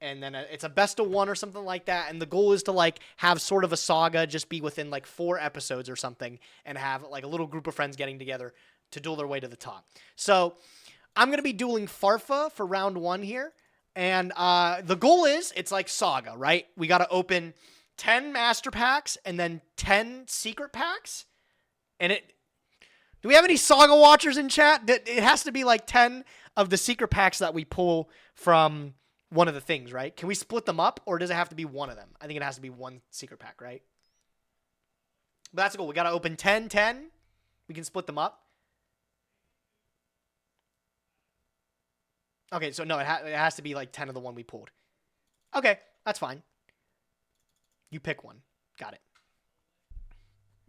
And then it's a best of 1 or something like that. And the goal is to, like, have sort of a saga, just be within, like, 4 episodes or something, and have, like, a little group of friends getting together to duel their way to the top. So I'm going to be dueling Farfa for round 1 here. And the goal is, it's like saga, right? We got to open 10 master packs and then 10 secret packs. And do we have any Saga watchers in chat? It has to be like 10 of the secret packs that we pull from one of the things, right? Can we split them up, or does it have to be one of them? I think it has to be one secret pack, right? But that's cool. We got to open 10. We can split them up. Okay, so no, it has to be like 10 of the one we pulled. Okay, that's fine. You pick one. Got it.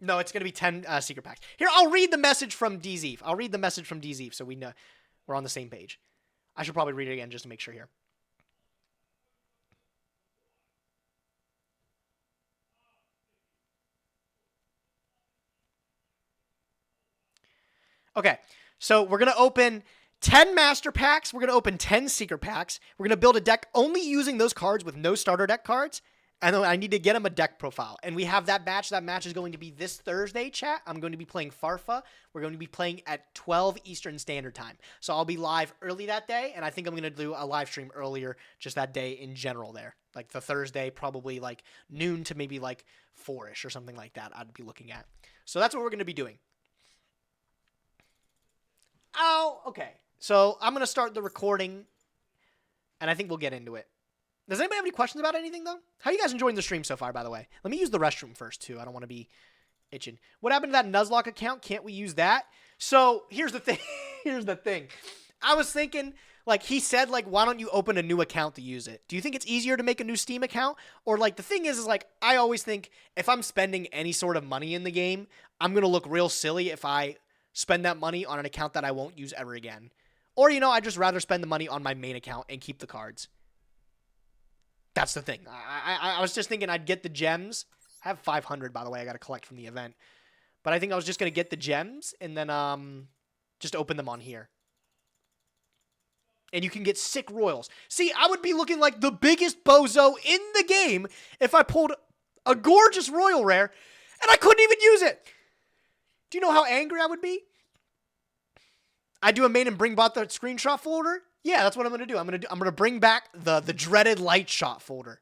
No, it's going to be 10 secret packs. Here, I'll read the message from DZ. I'll read the message from DZ so we know we're on the same page. I should probably read it again just to make sure here. Okay, so we're going to open 10 master packs. We're going to open 10 secret packs. We're going to build a deck only using those cards with no starter deck cards. And then I need to get him a deck profile. And we have that match. That match is going to be this Thursday, chat. I'm going to be playing Farfa. We're going to be playing at 12 Eastern Standard Time. So I'll be live early that day. And I think I'm going to do a live stream earlier just that day in general there. Like the Thursday, probably like noon to maybe like 4-ish or something like that I'd be looking at. So that's what we're going to be doing. Oh, okay. So I'm going to start the recording. And I think we'll get into it. Does anybody have any questions about anything, though? How are you guys enjoying the stream so far, by the way? Let me use the restroom first, too. I don't want to be itching. What happened to that Nuzlocke account? Can't we use that? So, here's the thing. Here's the thing. I was thinking, like, he said, like, why don't you open a new account to use it? Do you think it's easier to make a new Steam account? Or, like, the thing is, like, I always think if I'm spending any sort of money in the game, I'm going to look real silly if I spend that money on an account that I won't use ever again. Or, you know, I'd just rather spend the money on my main account and keep the cards. That's the thing. I was just thinking I'd get the gems. I have 500, by the way, I got to collect from the event. But I think I was just going to get the gems and then just open them on here. And you can get sick royals. See, I would be looking like the biggest bozo in the game if I pulled a gorgeous royal rare and I couldn't even use it. Do you know how angry I would be? I do a main and bring bot the screenshot folder. Yeah, that's what I'm going to do. I'm going to bring back the dreaded light shot folder.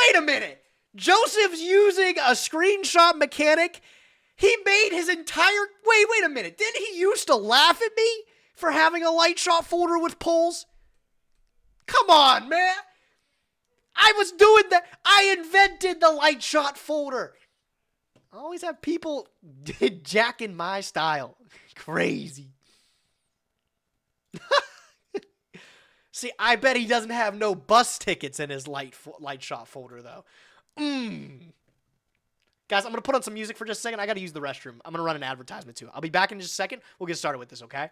Wait a minute. Joseph's using a screenshot mechanic. He made his entire... Wait a minute. Didn't he used to laugh at me for having a light shot folder with pulls? Come on, man. I was doing that. I invented the light shot folder. I always have people jacking my style. Crazy. See, I bet he doesn't have no bus tickets in his light shot folder, though. Guys, I'm going to put on some music for just a second. I got to use the restroom. I'm going to run an advertisement, too. I'll be back in just a second. We'll get started with this, okay?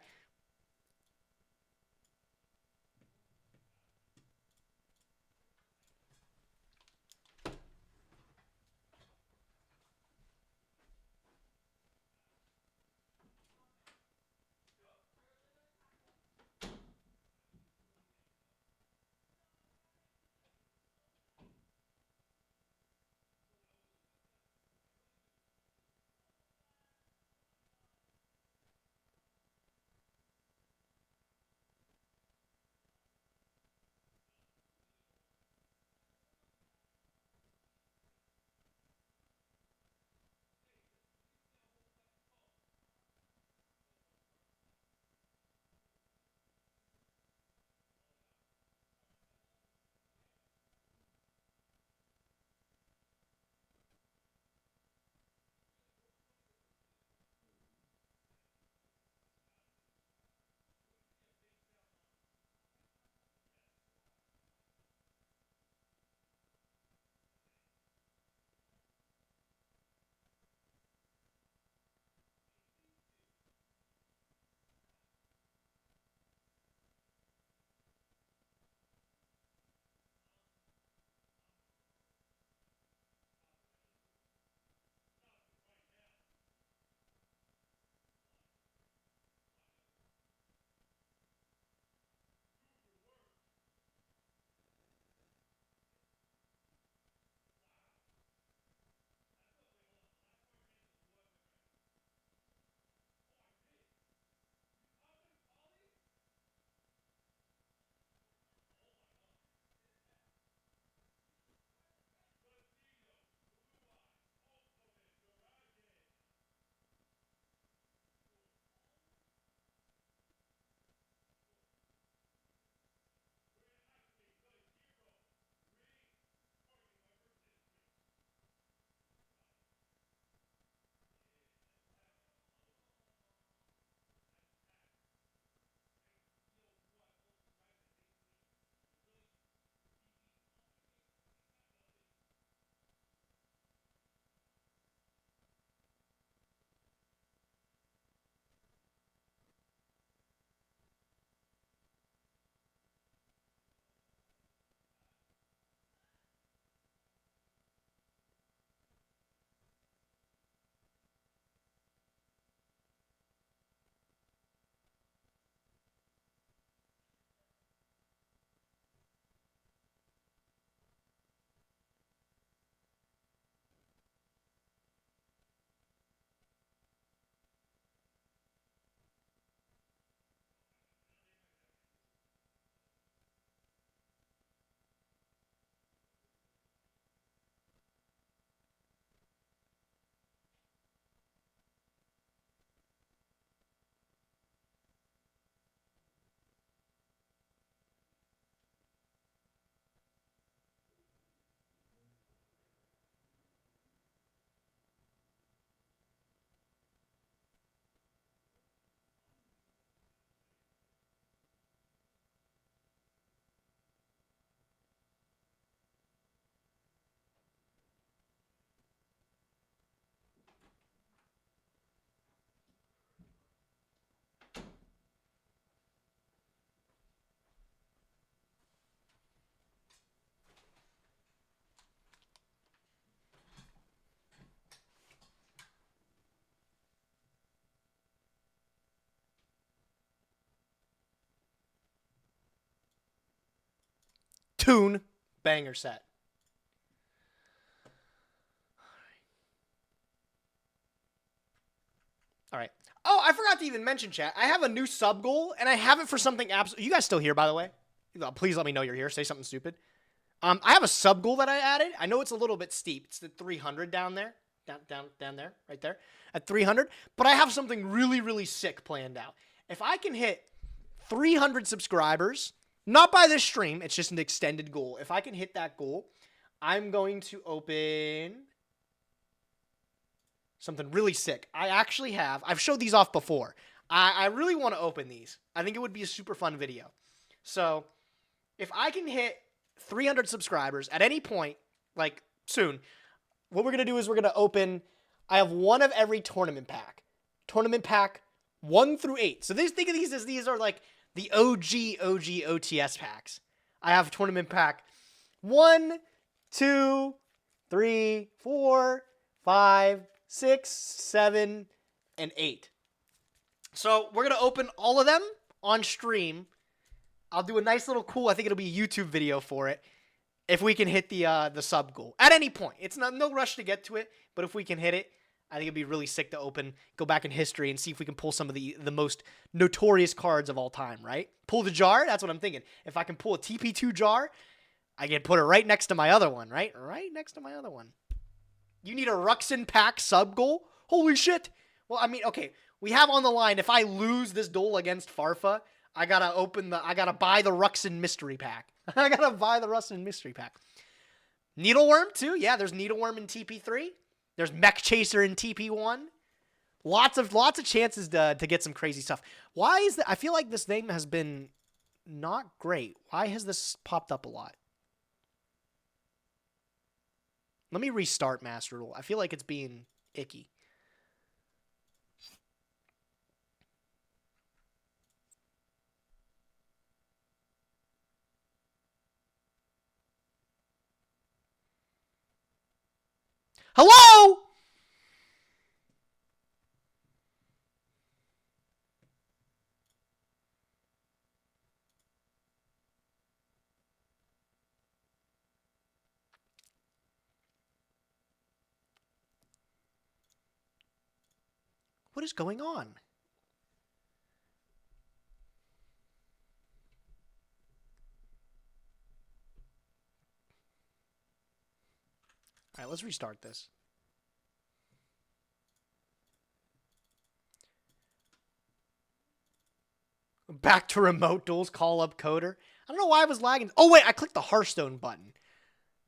tune. Banger set. All right. Oh, I forgot to even mention, chat. I have a new sub goal, and I have it for something absolute. You guys still here, by the way? Please let me know you're here. Say something stupid. I have a sub goal that I added. I know it's a little bit steep. It's the 300 down there. Down there. Right there. At 300. But I have something really, really sick planned out. If I can hit 300 subscribers, not by this stream, it's just an extended goal. If I can hit that goal, I'm going to open something really sick. I've showed these off before. I really want to open these. I think it would be a super fun video. So, if I can hit 300 subscribers at any point, like soon, what we're going to do is we're going to open, I have one of every tournament pack. Tournament pack 1 through 8. So think of these as these are like the OG OTS packs. I have tournament pack 1, 2, 3, 4, 5, 6, 7, and 8. So we're going to open all of them on stream. I'll do a nice little cool, I think it'll be a YouTube video for it, if we can hit the sub goal. At any point. It's no rush to get to it, but if we can hit it, I think it'd be really sick to open, go back in history, and see if we can pull some of the most notorious cards of all time, right? Pull the jar? That's what I'm thinking. If I can pull a TP2 jar, I can put it right next to my other one, right? Right next to my other one. You need a Ruxin pack sub goal? Holy shit! Well, I mean, okay, we have on the line, if I lose this duel against Farfa, I gotta buy the Ruxin mystery pack. I gotta buy the Ruxin mystery pack. Needleworm, too? Yeah, there's Needleworm in TP3. There's Mech Chaser in TP1. Lots of chances to get some crazy stuff. Why is that? I feel like this name has been not great. Why has this popped up a lot? Let me restart Master Duel. I feel like it's being icky. Hello? What is going on? All right, let's restart this. Back to remote duels, call up Coder. I don't know why I was lagging. Oh, wait, I clicked the Hearthstone button.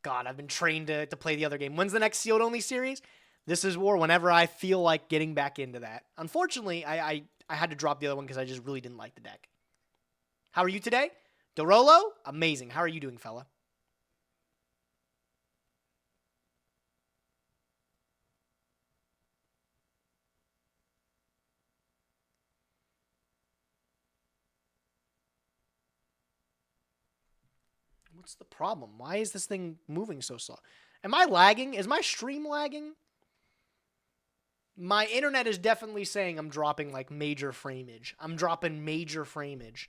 God, I've been trained to play the other game. When's the next sealed only series? This is war whenever I feel like getting back into that. Unfortunately, I had to drop the other one because I just really didn't like the deck. How are you today? Dorolo? Amazing. How are you doing, fella? What's the problem? Why is this thing moving so slow? Am I lagging? Is my stream lagging? My internet is definitely saying I'm dropping like major frameage. I'm dropping major frameage.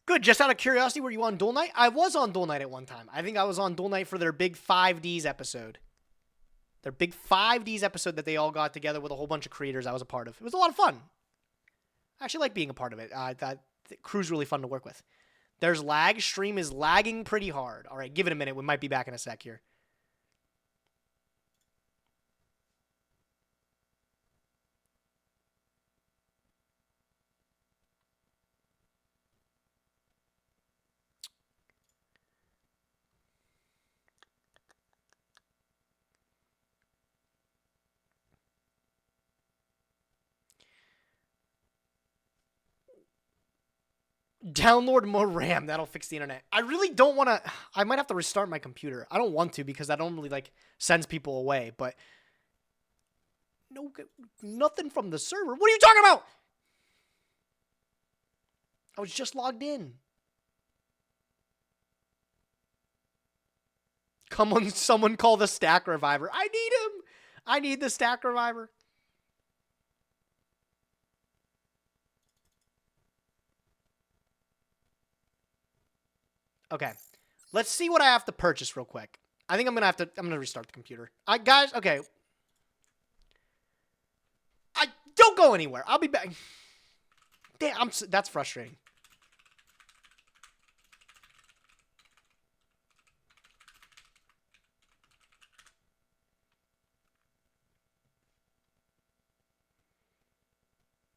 Good. Just out of curiosity, were you on Duel Night? I was on Duel Night at one time. I think I was on Duel Night for their big 5Ds episode. Their big 5Ds episode that they all got together with a whole bunch of creators I was a part of. It was a lot of fun. I actually like being a part of it. The crew's really fun to work with. There's lag. Stream is lagging pretty hard. All right, give it a minute. We might be back in a sec here. Download more RAM. That'll fix the internet. I really don't want to. I might have to restart my computer. I don't want to because that normally like sends people away. But no, nothing from the server. What are you talking about? I was just logged in. Come on, someone call the stack reviver. I need him. I need the stack reviver. Okay. Let's see what I have to purchase real quick. I think I'm going to restart the computer. Guys, okay. Don't go anywhere. I'll be back. Damn, that's frustrating.